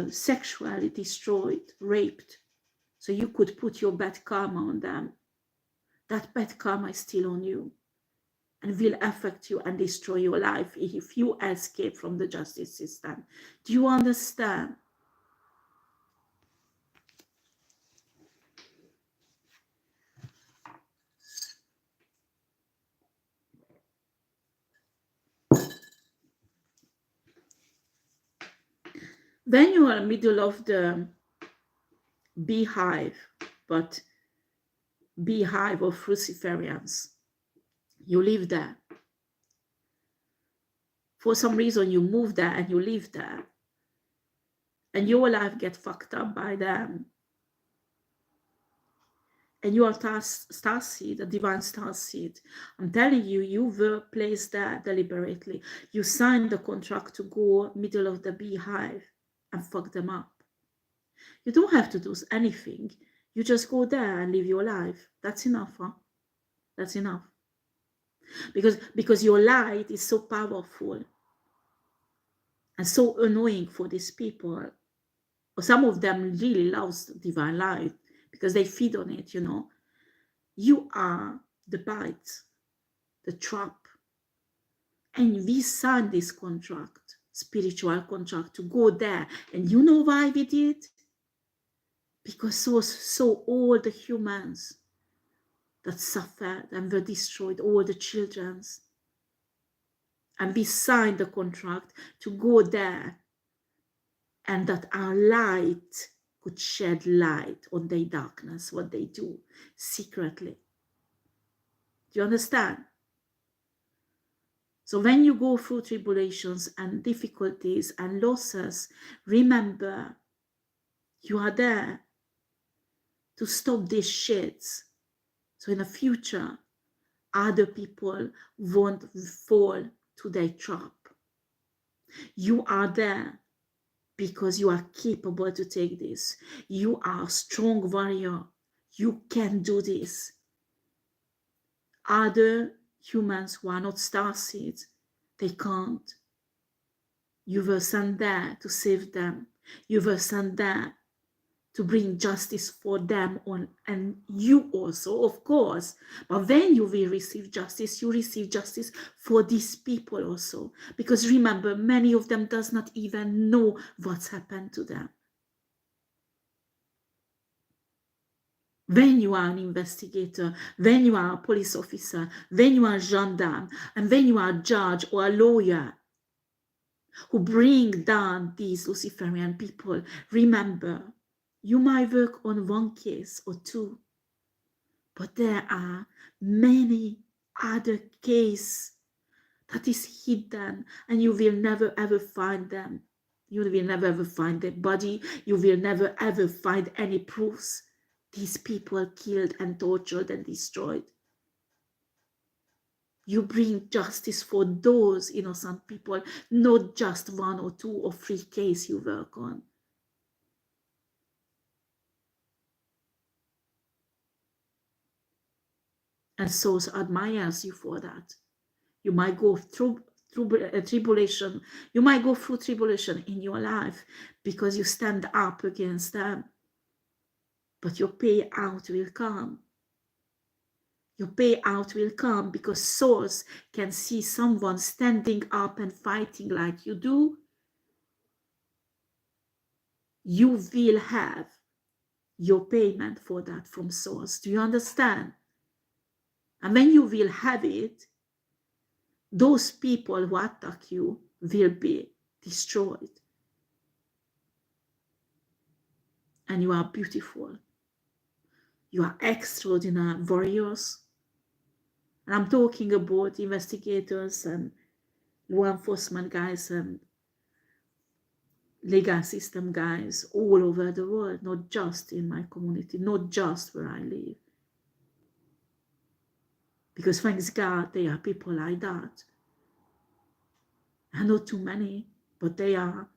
sexually destroyed, raped, so you could put your bad karma on them. That bad karma is still on you and will affect you and destroy your life if you escape from the justice system. Do you understand? When you are in the middle of the beehive, but beehive of Luciferians, you live there. For some reason, you move there and you live there. And your life gets fucked up by them. And you are starseed, a divine starseed. I'm telling you, you were placed there deliberately. You signed the contract to go middle of the beehive and fuck them up. You don't have to do anything. You just go there and live your life. That's enough, huh? That's enough. Because your light is so powerful and so annoying for these people. Some of them really love divine light because they feed on it, you know. You are the bite, the trap. And we signed this contract, spiritual contract, to go there. And you know why we did? Because so all the humans that suffered and were destroyed, all the children's. And we signed the contract to go there, and that our light could shed light on their darkness, what they do secretly. Do you understand? So when you go through tribulations and difficulties and losses, remember, you are there to stop these shits. So in the future, other people won't fall to their trap. You are there because you are capable to take this. You are a strong warrior. You can do this. Other humans who are not starseeds, they can't. You were sent there to save them. You were sent there to bring justice for them on, and you also, of course. But when you will receive justice, you receive justice for these people also. Because remember, many of them does not even know what's happened to them. When you are an investigator, when you are a police officer, when you are a gendarme, and when you are a judge or a lawyer who bring down these Luciferian people, remember, you might work on one case or two, but there are many other cases that is hidden and you will never ever find them. You will never ever find their body. You will never ever find any proofs. These people killed and tortured and destroyed. You bring justice for those innocent people, not just 1 or 2 or 3 cases you work on. And Source admires you for that. You might go through tribulation. You might go through tribulation in your life because you stand up against them. But your payout will come. Your payout will come because Source can see someone standing up and fighting like you do. You will have your payment for that from Source. Do you understand? And when you will have it, those people who attack you will be destroyed. And you are beautiful. You are extraordinary warriors. And I'm talking about investigators and law enforcement guys and legal system guys all over the world, not just in my community, not just where I live. Because thanks God, there are people like that. And not too many, but they are.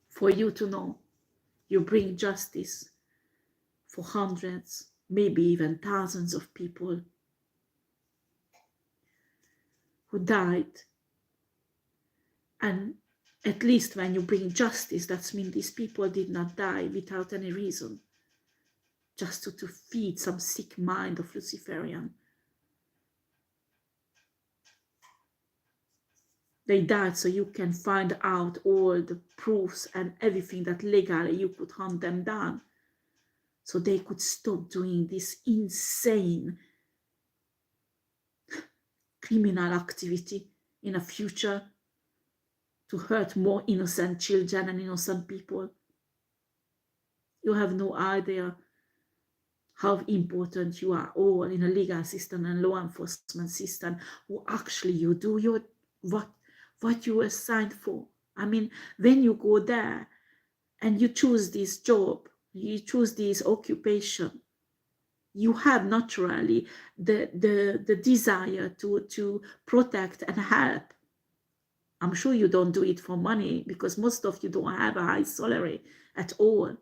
For you to know, you bring justice for hundreds, maybe even thousands of people who died. And at least when you bring justice, that means these people did not die without any reason, just to feed some sick mind of Luciferian. They died so you can find out all the proofs and everything that legally you could hunt them down. So they could stop doing this insane criminal activity in the future to hurt more innocent children and innocent people. You have no idea how important you are all in a legal system and law enforcement system, who actually you do your what you were signed for. I mean, when you go there and you choose this job, you choose this occupation, you have naturally the desire to protect and help. I'm sure you don't do it for money, because most of you don't have a high salary at all.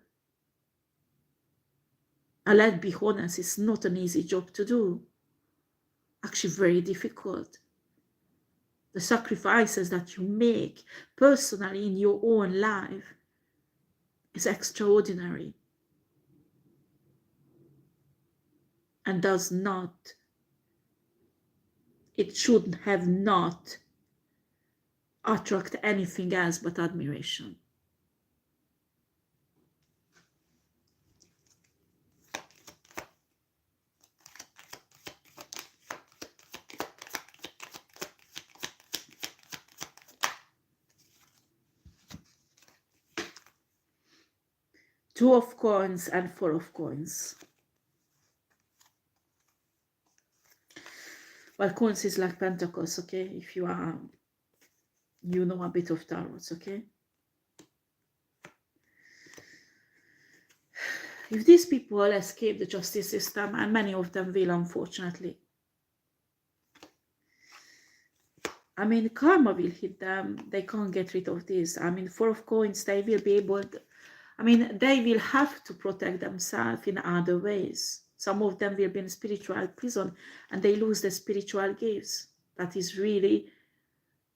And let's be honest, it's not an easy job to do. Actually, very difficult. The sacrifices that you make personally in your own life is extraordinary. And does not, it should have not attract anything else but admiration. Two of coins and 4 of coins. Well, coins is like pentacles, okay? If you are, you know a bit of tarot, okay? If these people escape the justice system, and many of them will, unfortunately, I mean, karma will hit them. They can't get rid of this. I mean, 4 of coins, they will be able to, I mean, they will have to protect themselves in other ways. Some of them will be in spiritual prison and they lose their spiritual gifts. That is really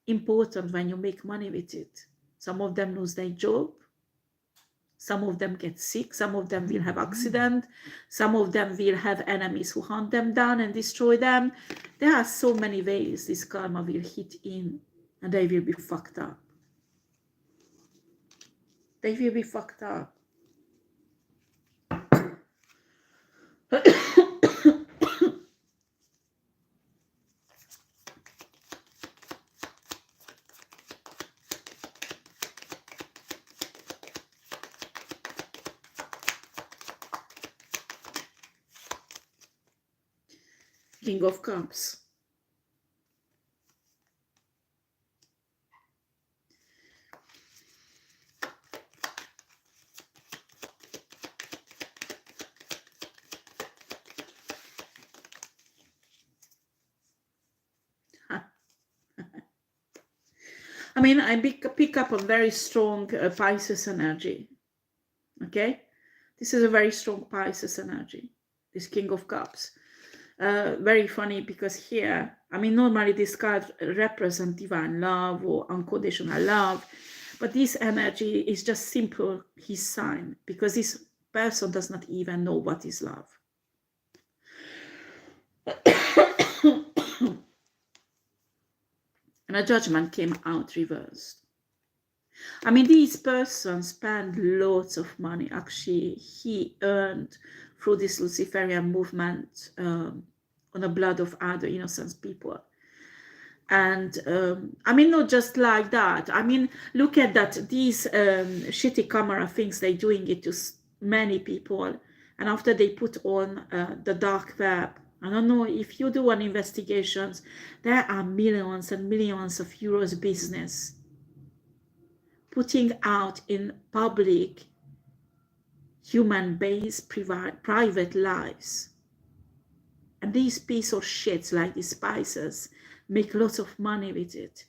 important when you make money with it. Some of them lose their job. Some of them get sick. Some of them will have accident. Some of them will have enemies who hunt them down and destroy them. There are so many ways this karma will hit in and they will be fucked up. They will be fucked up. King of Cups. I mean, I pick up a very strong Pisces energy. Okay, this is a very strong Pisces energy, this King of Cups. Very funny because here, I mean, normally this card represents divine love or unconditional love, but this energy is just simple his sign, because this person does not even know what is love. And a Judgment came out reversed. I mean, these persons spend lots of money. Actually, he earned through this Luciferian movement on the blood of other innocent people. And I mean, not just like that. I mean, look at that. These shitty camera things, they doing it to many people. And after they put on the dark web, I don't know if you do an investigations, there are millions and millions of euros business putting out in public human beings' private lives. And these piece of shits like these spices make lots of money with it.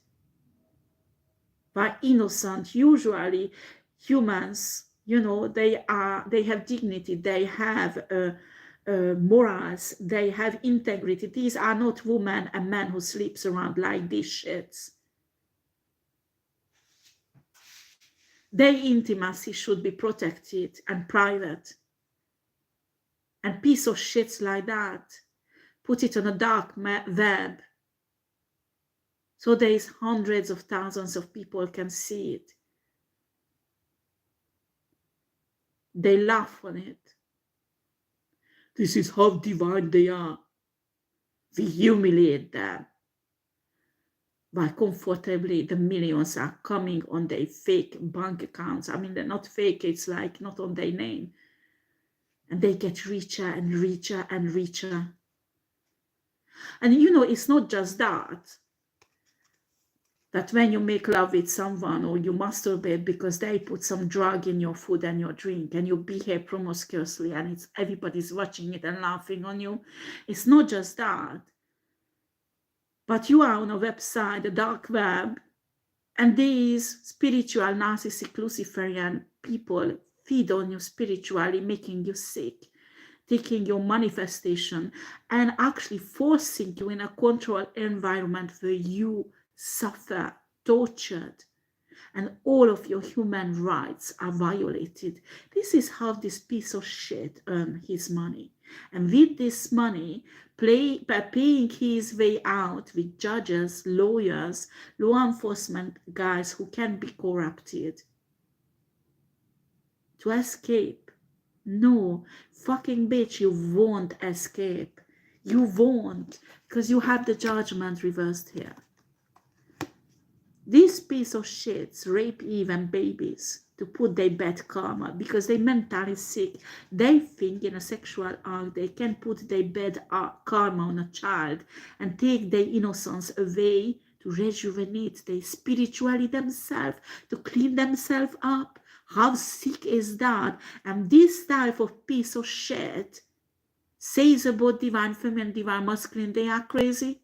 By innocent, usually humans, you know, they have dignity, they have morals, they have integrity. These are not women and men who sleeps around like these shits. Their intimacy should be protected and private. And piece of shits like that, put it on a dark web, so there is hundreds of thousands of people can see it. They laugh on it. This is how divine they are. We humiliate them. While comfortably the millions are coming on their fake bank accounts. I mean, they're not fake, it's like not on their name. And they get richer and richer and richer. And you know, it's not just that when you make love with someone or you masturbate because they put some drug in your food and your drink and you behave promiscuously and it's everybody's watching it and laughing on you, it's not just that. But you are on a website, a dark web, and these spiritual narcissistic Luciferian people feed on you spiritually, making you sick, taking your manifestation and actually forcing you in a controlled environment where you suffer, tortured, and all of your human rights are violated. This is how this piece of shit earned his money. And with this money, by paying his way out with judges, lawyers, law enforcement guys who can be corrupted to escape. No, fucking bitch, you won't escape. You won't, because you have the Judgment reversed here. These piece of shits rape even babies to put their bad karma because they're mentally sick. They think in a sexual act they can put their bad karma on a child and take their innocence away to rejuvenate their spirituality themselves, to clean themselves up. How sick is that? And this type of piece of shit says about divine feminine, divine masculine, they are crazy.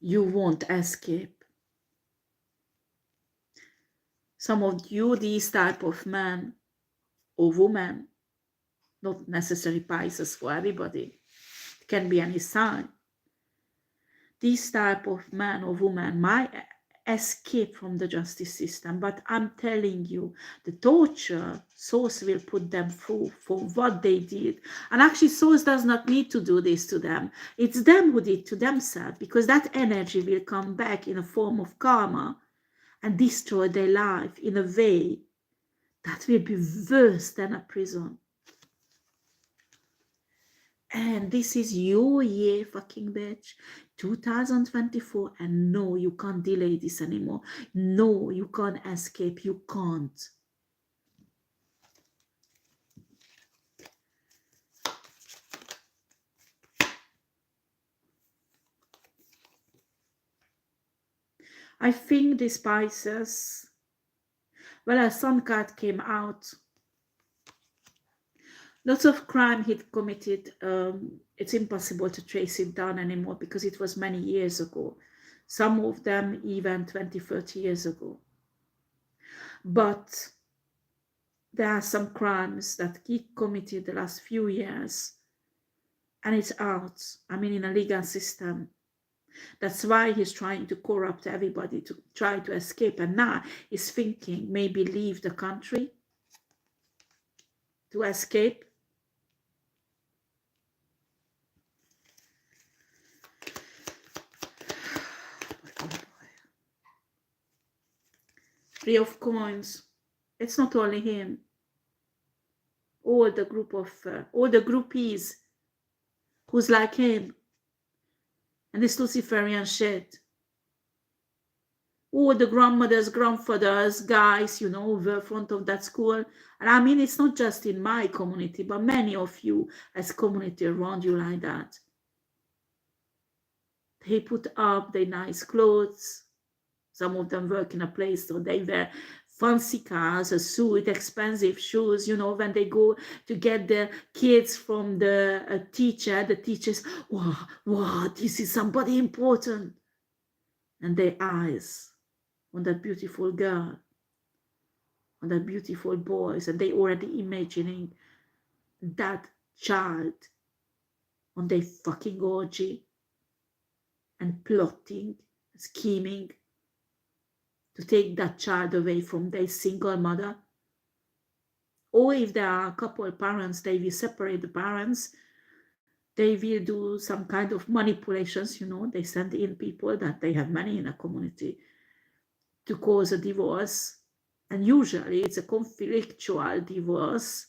You won't escape. Some of you, these type of men or women, not necessarily Pisces for everybody, it can be any sign. This type of man or woman might escape from the justice system, but I'm telling you, the torture Source will put them through for what they did. And actually Source does not need to do this to them. It's them who did to themselves, because that energy will come back in a form of karma and destroy their life in a way that will be worse than a prison. And this is your year, fucking bitch, 2024, and no, you can't delay this anymore. No, you can't escape, you can't. I think this Pisces, well, a Sun card came out. Lots of crime he'd committed it's impossible to trace it down anymore because it was many years ago. Some of them even 20, 30 years ago. But there are some crimes that he committed the last few years, and it's out. I mean, in a legal system. That's why he's trying to corrupt everybody to try to escape. And now he's thinking maybe leave the country to escape. Three of Coins. It's not only him. All the groupies who's like him. And this Luciferian shit. All the grandmothers, grandfathers, guys, you know, over front of that school. And I mean, it's not just in my community, but many of you as community around you like that. They put up their nice clothes. Some of them work in a place, so they wear fancy cars, a suit, expensive shoes, you know, when they go to get the kids from the teacher, the teachers, wow, this is somebody important. And their eyes on that beautiful girl, on that beautiful boys, and they already imagining that child on their fucking orgy and plotting, scheming to take that child away from their single mother. Or if there are a couple of parents, they will separate the parents. They will do some kind of manipulations, you know, they send in people that they have money in a community to cause a divorce. And usually it's a conflictual divorce.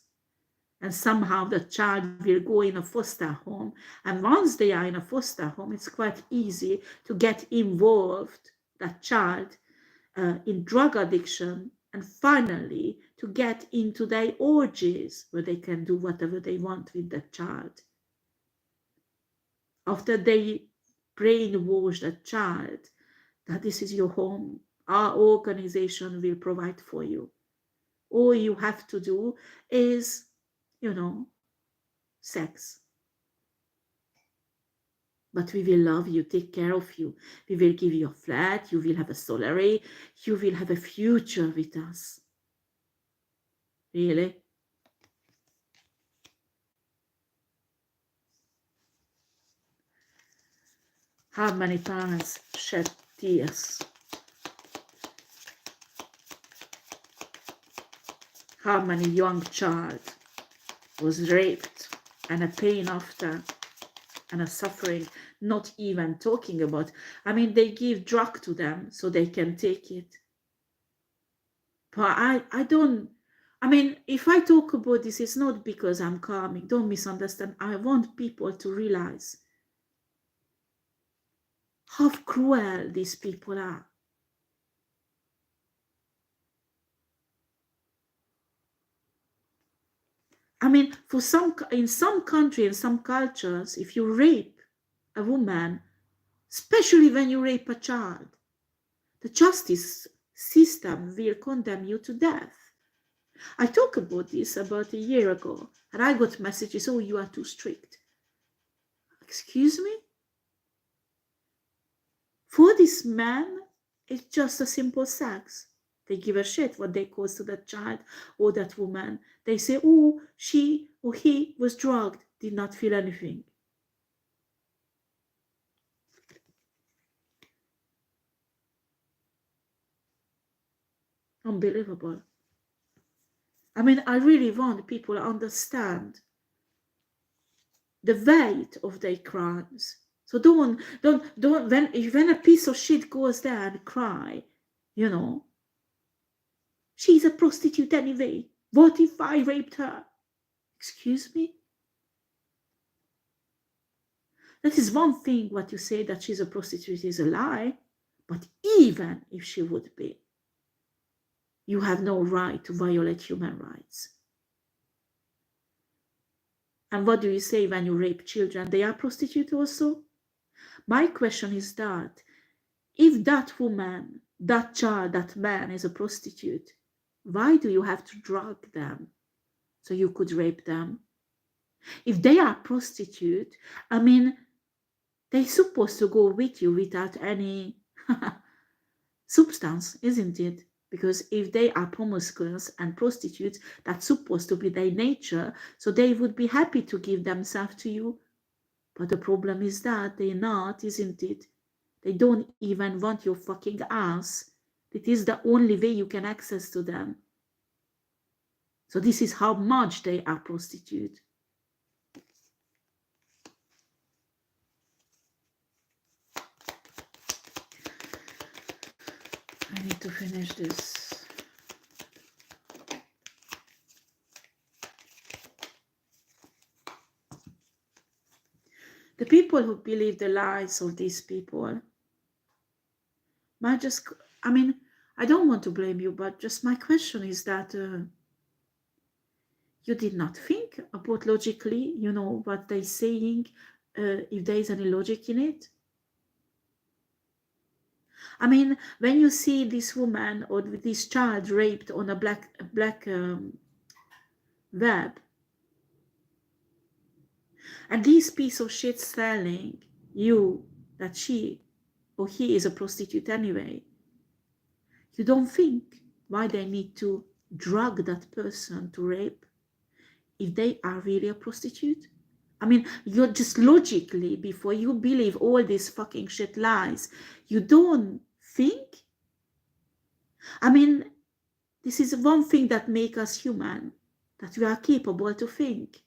And somehow the child will go in a foster home. And once they are in a foster home, it's quite easy to get involved, that child, in drug addiction, and finally to get into their orgies where they can do whatever they want with the child. After they brainwash the child that this is your home, our organization will provide for you. All you have to do is, you know, sex. But we will love you, take care of you. We will give you a flat, you will have a salary, you will have a future with us. Really? How many parents shed tears? How many young child was raped and a pain after and a suffering, not even talking about. I mean, they give drug to them so they can take it. But I don't, I mean, if I talk about this, it's not because I'm calming. Don't misunderstand. I want people to realize how cruel these people are. I mean, in some countries, in some cultures, if you rape a woman, especially when you rape a child, the justice system will condemn you to death. I talked about this about a year ago, and I got messages, oh, you are too strict. Excuse me? For this man, it's just a simple sex. They give a shit what they cause to that child or that woman. They say, oh, she or he was drugged, did not feel anything. Unbelievable. I mean, I really want people to understand the weight of their crimes. So don't when a piece of shit goes there and cry, you know, she's a prostitute anyway. What if I raped her? Excuse me? That is one thing what you say that she's a prostitute is a lie, but even if she would be, you have no right to violate human rights. And what do you say when you rape children? They are prostitutes also? My question is that if that woman, that child, that man is a prostitute, why do you have to drug them so you could rape them? If they are prostitute, I mean, they're supposed to go with you without any substance, isn't it? Because if they are promiscuous and prostitutes, that's supposed to be their nature, so they would be happy to give themselves to you. But the problem is that they're not, isn't it? They don't even want your fucking ass. It is the only way you can access to them. So this is how much they are prostitute. I need to finish this. The people who believe the lies of these people might just, I mean, I don't want to blame you, but just my question is that you did not think about logically, you know, what they're saying, if there is any logic in it. I mean, when you see this woman or this child raped on a black web, and this piece of shit telling you that she or he is a prostitute anyway, you don't think why they need to drug that person to rape if they are really a prostitute? I mean, you're just logically, before you believe all these fucking shit lies, you don't think? I mean, this is one thing that makes us human, that we are capable to think.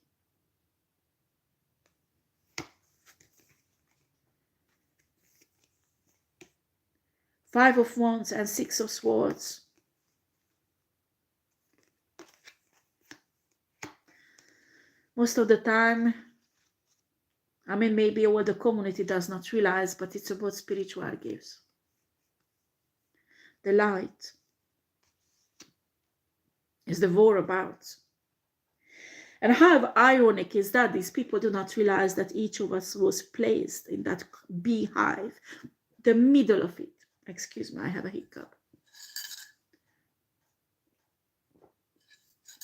Five of Wands and Six of Swords. Most of the time, I mean, maybe all the community does not realize, but it's about spiritual gifts. The light is the war about. And how ironic is that these people do not realize that each of us was placed in that beehive, the middle of it. Excuse me, I have a hiccup.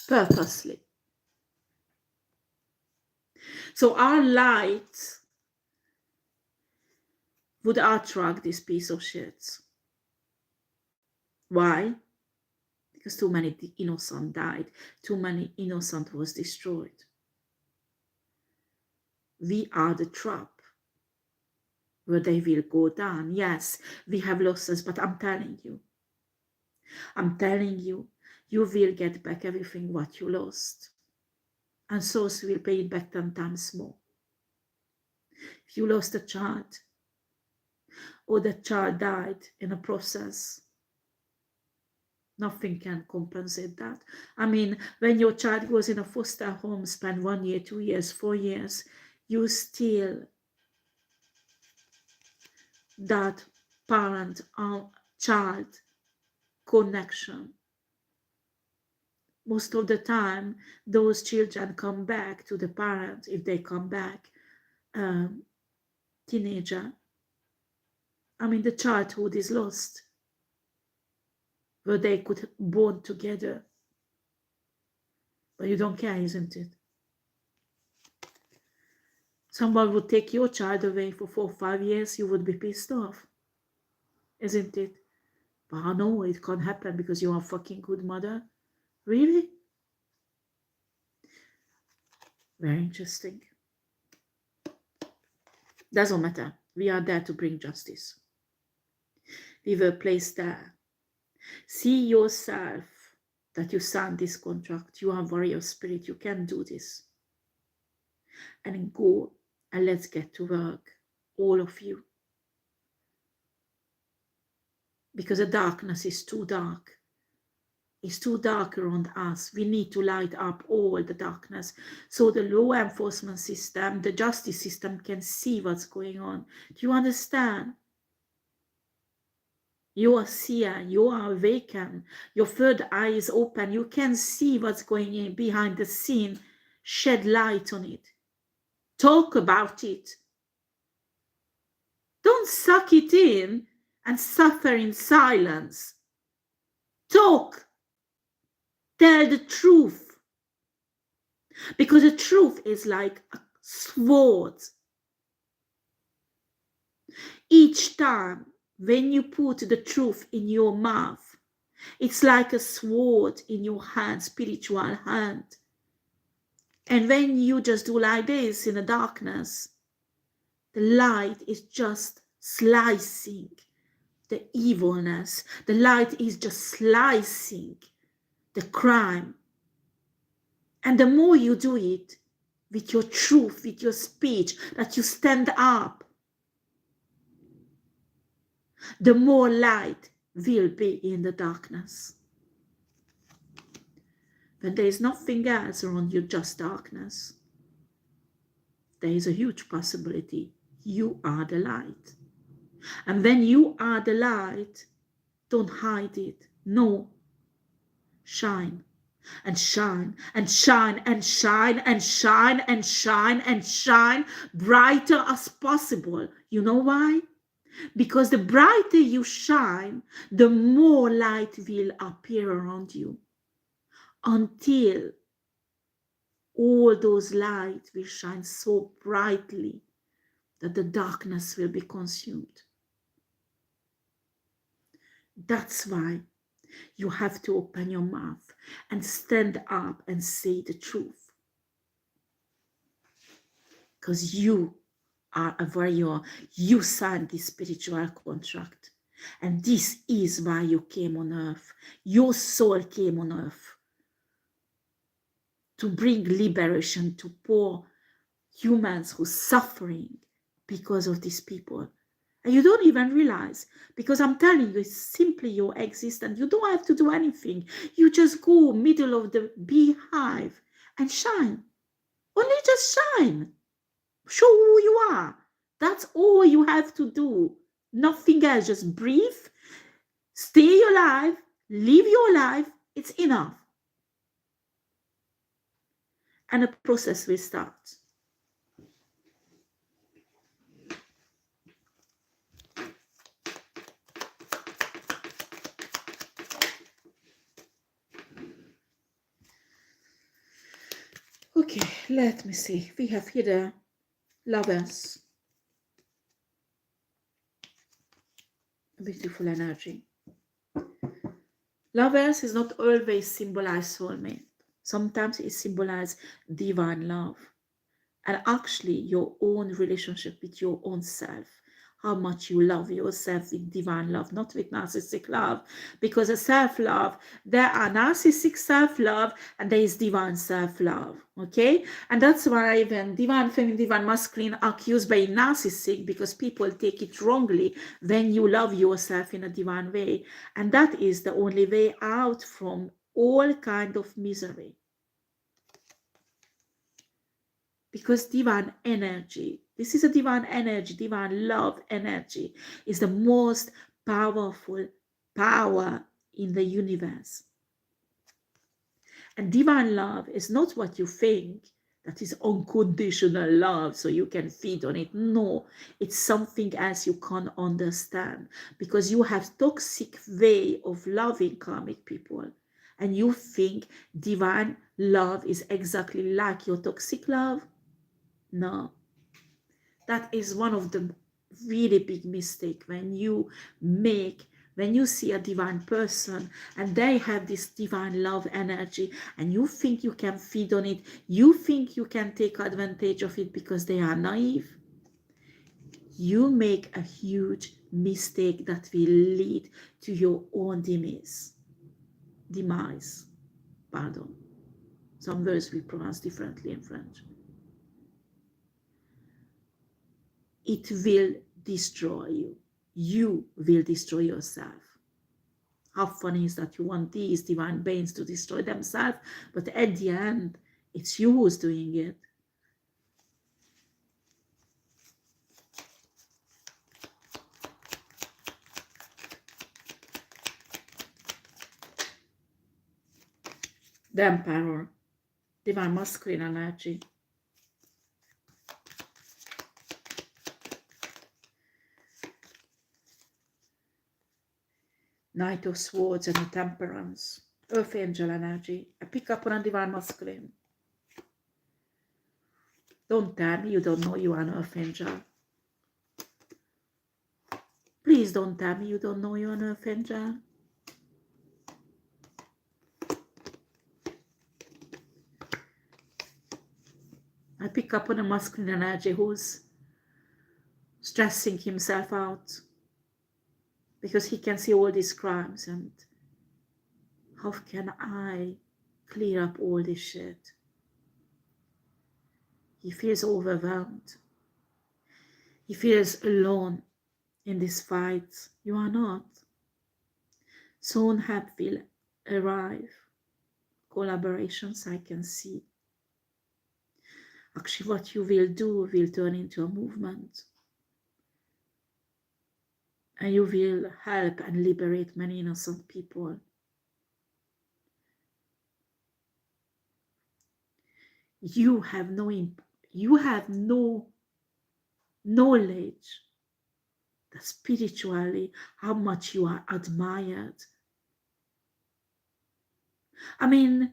Purposely. So our light would attract this piece of shit. Why? Because too many innocent died. Too many innocent was destroyed. We are the trap where they will go down. Yes, we have losses, but I'm telling you, you will get back everything what you lost. And souls will pay it back 10 times more. If you lost a child, or the child died in a process, nothing can compensate that. I mean, when your child goes in a foster home, spend 1 year, 2 years, 4 years, you still that parent child connection. Most of the time, those children come back to the parent, if they come back, teenager. I mean, the childhood is lost, where they could bond together. But you don't care, isn't it? Someone would take your child away for 4 or 5 years, you would be pissed off, isn't it? But I know it can't happen because you're a fucking good mother. Really? Very interesting. Doesn't matter. We are there to bring justice. We were placed there. See yourself that you signed this contract. You are a warrior spirit. You can do this. And go and let's get to work, all of you. Because the darkness is too dark. It's too dark around us. We need to light up all the darkness so the law enforcement system, the justice system can see what's going on. Do you understand? You are seer, you are awakened, your third eye is open, you can see what's going on behind the scene. Shed light on it. Talk about it. Don't suck it in and suffer in silence. Talk. Tell the truth. Because the truth is like a sword. Each time when you put the truth in your mouth, it's like a sword in your hand, spiritual hand. And when you just do like this in the darkness, the light is just slicing the evilness. The light is just slicing the crime. And the more you do it with your truth, with your speech, that you stand up, the more light will be in the darkness. When there is nothing else around you, just darkness, there is a huge possibility you are the light. And when you are the light, don't hide it. No, shine and shine and shine and shine and shine and shine and shine brighter as possible. You know why? Because the brighter you shine, the more light will appear around you, until all those lights will shine so brightly that the darkness will be consumed. That's why you have to open your mouth and stand up and say the truth. Because you are a warrior. You signed this spiritual contract. And this is why you came on earth. Your soul came on earth to bring liberation to poor humans who are suffering because of these people. And you don't even realize, because I'm telling you, it's simply your existence. You don't have to do anything. You just go middle of the beehive and shine. Only just shine. Show who you are. That's all you have to do. Nothing else. Just breathe, stay alive, live your life. It's enough. And the process will start. Okay, let me see. We have here the lovers. Beautiful energy. Lovers is not always symbolize soulmate. Sometimes it symbolizes divine love. And actually your own relationship with your own self. How much you love yourself with divine love, not with narcissistic love. Because a self-love, there are narcissistic self-love and there is divine self-love. Okay? And that's why when divine feminine, divine masculine are accused by narcissistic, because people take it wrongly when you love yourself in a divine way. And that is the only way out from all kind of misery. Because divine energy, this is a divine energy, divine love energy is the most powerful power in the universe. And divine love is not what you think, that is unconditional love so you can feed on it. No, it's something else you can't understand, because you have toxic way of loving karmic people. And you think divine love is exactly like your toxic love. No, that is one of the really big mistake when you see a divine person and they have this divine love energy and you think you can feed on it, you think you can take advantage of it because they are naive. You make a huge mistake that will lead to your own demise. Pardon, some words we pronounce differently in French. It will destroy you. You will destroy yourself. How funny is that you want these divine beings to destroy themselves, but at the end, it's you who's doing it. The Emperor, divine masculine energy. Knight of Swords and the Temperance, Earth Angel energy. I pick up on a divine masculine. Don't tell me you don't know you are an earth angel. Please don't tell me you don't know you are an earth angel. I pick up on a masculine energy who's stressing himself out because he can see all these crimes, and how can I clear up all this shit? He feels overwhelmed. He feels alone in this fight. You are not. Soon help will arrive. Collaborations I can see. Actually, what you will do will turn into a movement. And you will help and liberate many innocent people. You have no knowledge that spiritually how much you are admired. I mean,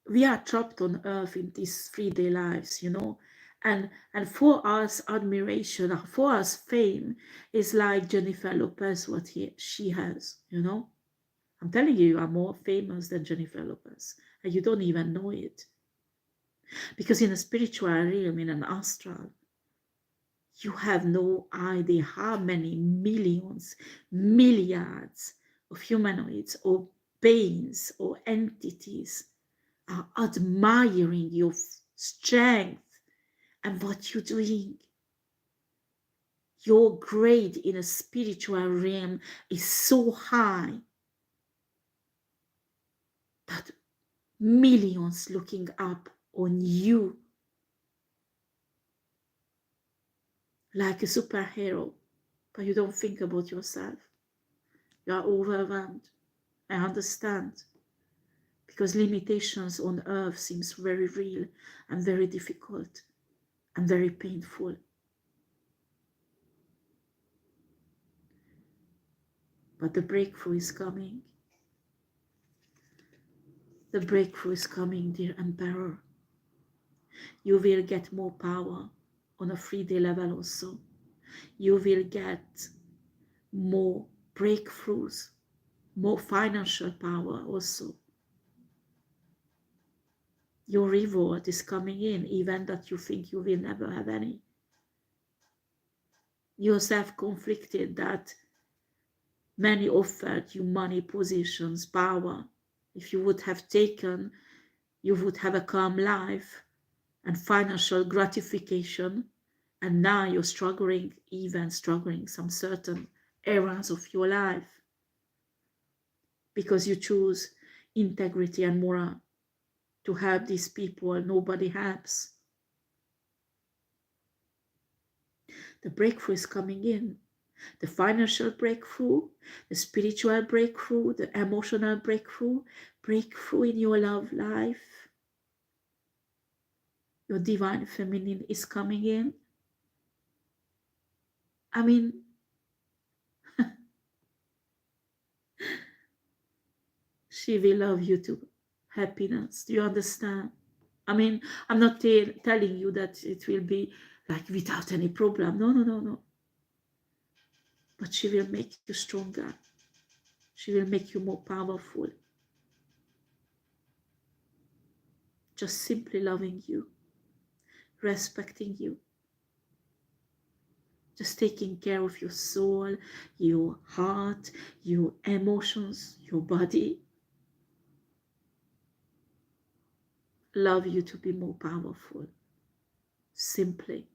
we are trapped on earth in these 3-day lives, you know, and for us admiration, for us fame is like Jennifer Lopez, what she has, you know. I'm telling you, you are more famous than Jennifer Lopez, and you don't even know it, because in a spiritual realm, in an astral, you have no idea how many millions, milliards of humanoids or beings or entities are admiring your strength and what you're doing. Your grade in a spiritual realm is so high that millions looking up on you like a superhero, but you don't think about yourself. You are overwhelmed. I understand, because limitations on earth seems very real and very difficult and very painful. But the breakthrough is coming. The breakthrough is coming, dear Emperor. You will get more power on a 3-day level also. You will get more breakthroughs, more financial power also. Your reward is coming in, even that you think you will never have any. You're self-conflicted that many offered you money, positions, power. If you would have taken, you would have a calm life and financial gratification. And now you're struggling, even struggling some certain areas of your life, because you choose integrity and moral to help these people nobody helps. The breakthrough is coming in. The financial breakthrough, the spiritual breakthrough, the emotional breakthrough, breakthrough in your love life. Your divine feminine is coming in. I mean, she will love you to happiness. Do you understand? I mean, I'm not telling you that it will be like without any problem. No, no, no, no. But she will make you stronger. She will make you more powerful. Just simply loving you, respecting you, just taking care of your soul, your heart, your emotions, your body. Love you to be more powerful. Simply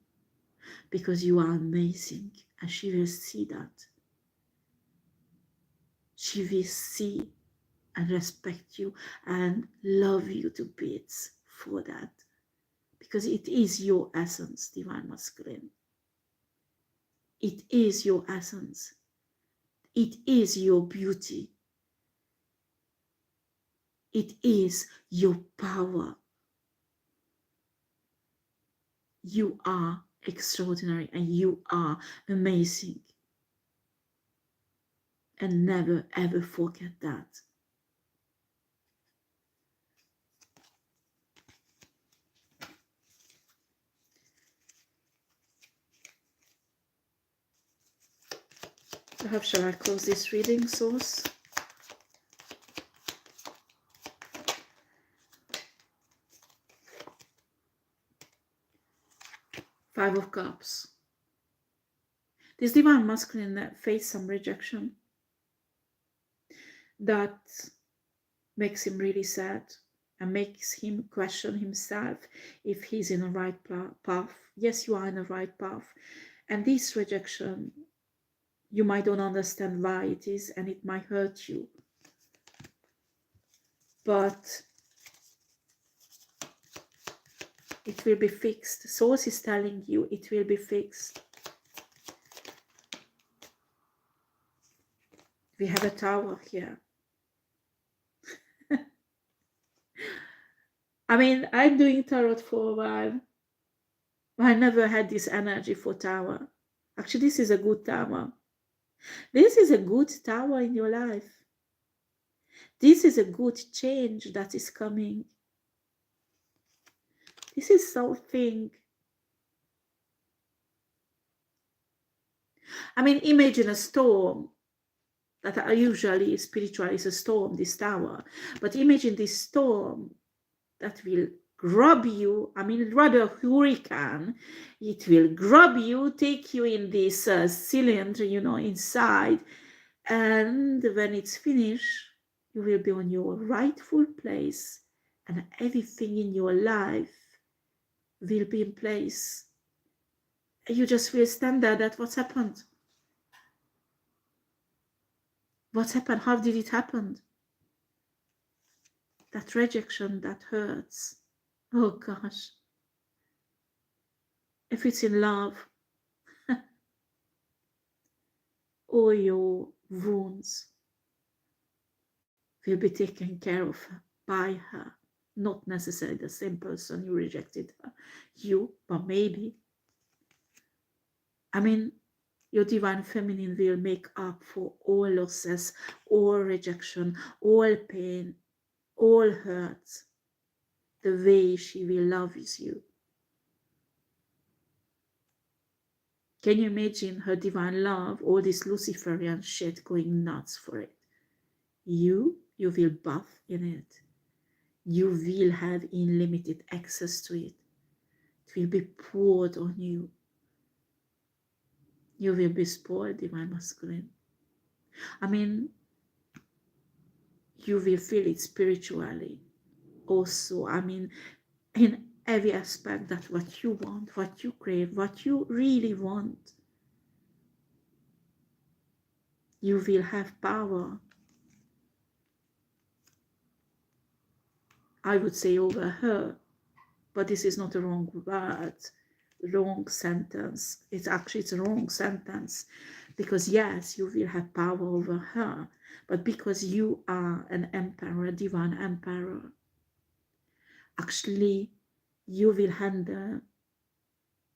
because you are amazing, and she will see that. She will see and respect you and love you to bits for that, because it is your essence, divine masculine. It is your essence. It is your beauty. It is your power. You are extraordinary and you are amazing. And never ever forget that. How shall I close this reading, source? Five of Cups. This divine masculine faced some rejection that makes him really sad and makes him question himself if he's in the right path. Yes, you are in the right path. And this rejection, you might not understand why it is, and it might hurt you. But it will be fixed. Source is telling you it will be fixed. We have a tower here. I mean, I'm doing tarot for a while. I never had this energy for tower. Actually, this is a good tower. This is a good tower in your life. This is a good change that is coming. This is something. I mean, imagine a storm that are usually spiritual is a storm, this tower. But imagine this storm that will grab you. I mean, rather hurricane. It will grab you, take you in this cylinder, you know, inside. And when it's finished, you will be on your rightful place, and everything in your life will be in place. And you just will stand there that what's happened? What's happened? How did it happen? That rejection, that hurts. Oh gosh. If it's in love, all your wounds will be taken care of by her. Not necessarily the same person you rejected her, but maybe. I mean, your divine feminine will make up for all losses, all rejection, all pain, all hurt. The way she will love you. Can you imagine her divine love, all this Luciferian shit going nuts for it? You will bath in it. You will have unlimited access to it. It will be poured on you. You will be spoiled, divine masculine. I mean, you will feel it spiritually also. I mean, in every aspect, that what you want, what you crave, what you really want, you will have power. I would say over her, but this is not a wrong word, wrong sentence. It's a wrong sentence, because yes, you will have power over her, but because you are an emperor, a divine emperor, actually you will handle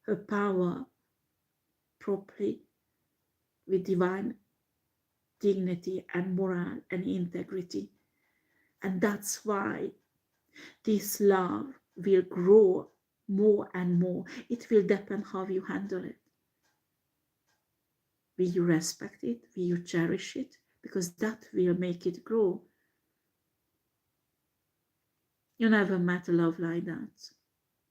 her power properly, with divine dignity and moral and integrity. And that's why this love will grow more and more. It will depend how you handle it. Will you respect it? Will you cherish it? Because that will make it grow. You never met a love like that.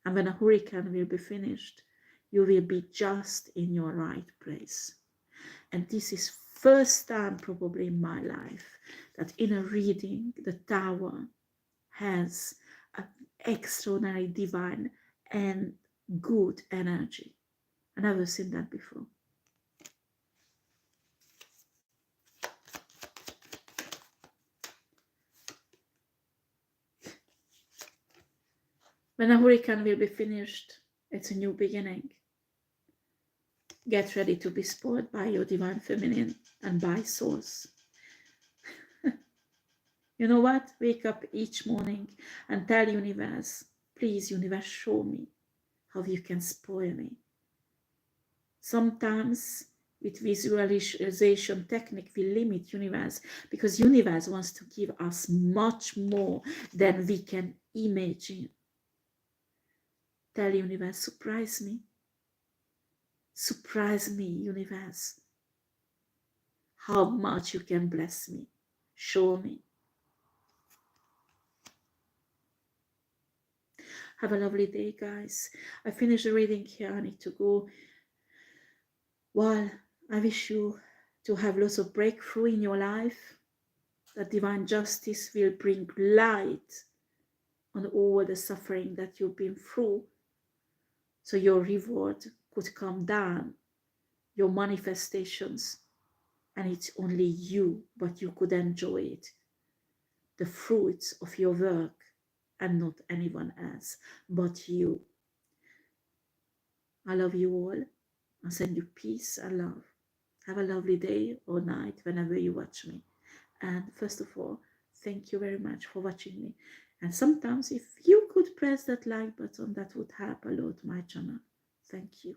And when a hurricane will be finished, you will be just in your right place. And this is first time probably in my life that in a reading, the tower has an extraordinary divine and good energy. I've never seen that before. When a hurricane will be finished, it's a new beginning. Get ready to be spoiled by your divine feminine and by source. You know what? Wake up each morning and tell universe, please universe, show me how you can spoil me. Sometimes with visualization technique we limit universe, because universe wants to give us much more than we can imagine. Tell universe, surprise me, universe. how much you can bless me. Show me. Have a lovely day, guys. I finished the reading here. I need to go. Well, I wish you to have lots of breakthrough in your life, that divine justice will bring light on all the suffering that you've been through, so your reward could come down, your manifestations, and it's only you, but you could enjoy it, the fruits of your work, and not anyone else but you. I love you all. I send you peace and love. Have a lovely day or night whenever you watch me. And first of all, thank you very much for watching me. And sometimes if you could press that like button, that would help a lot my channel. Thank you.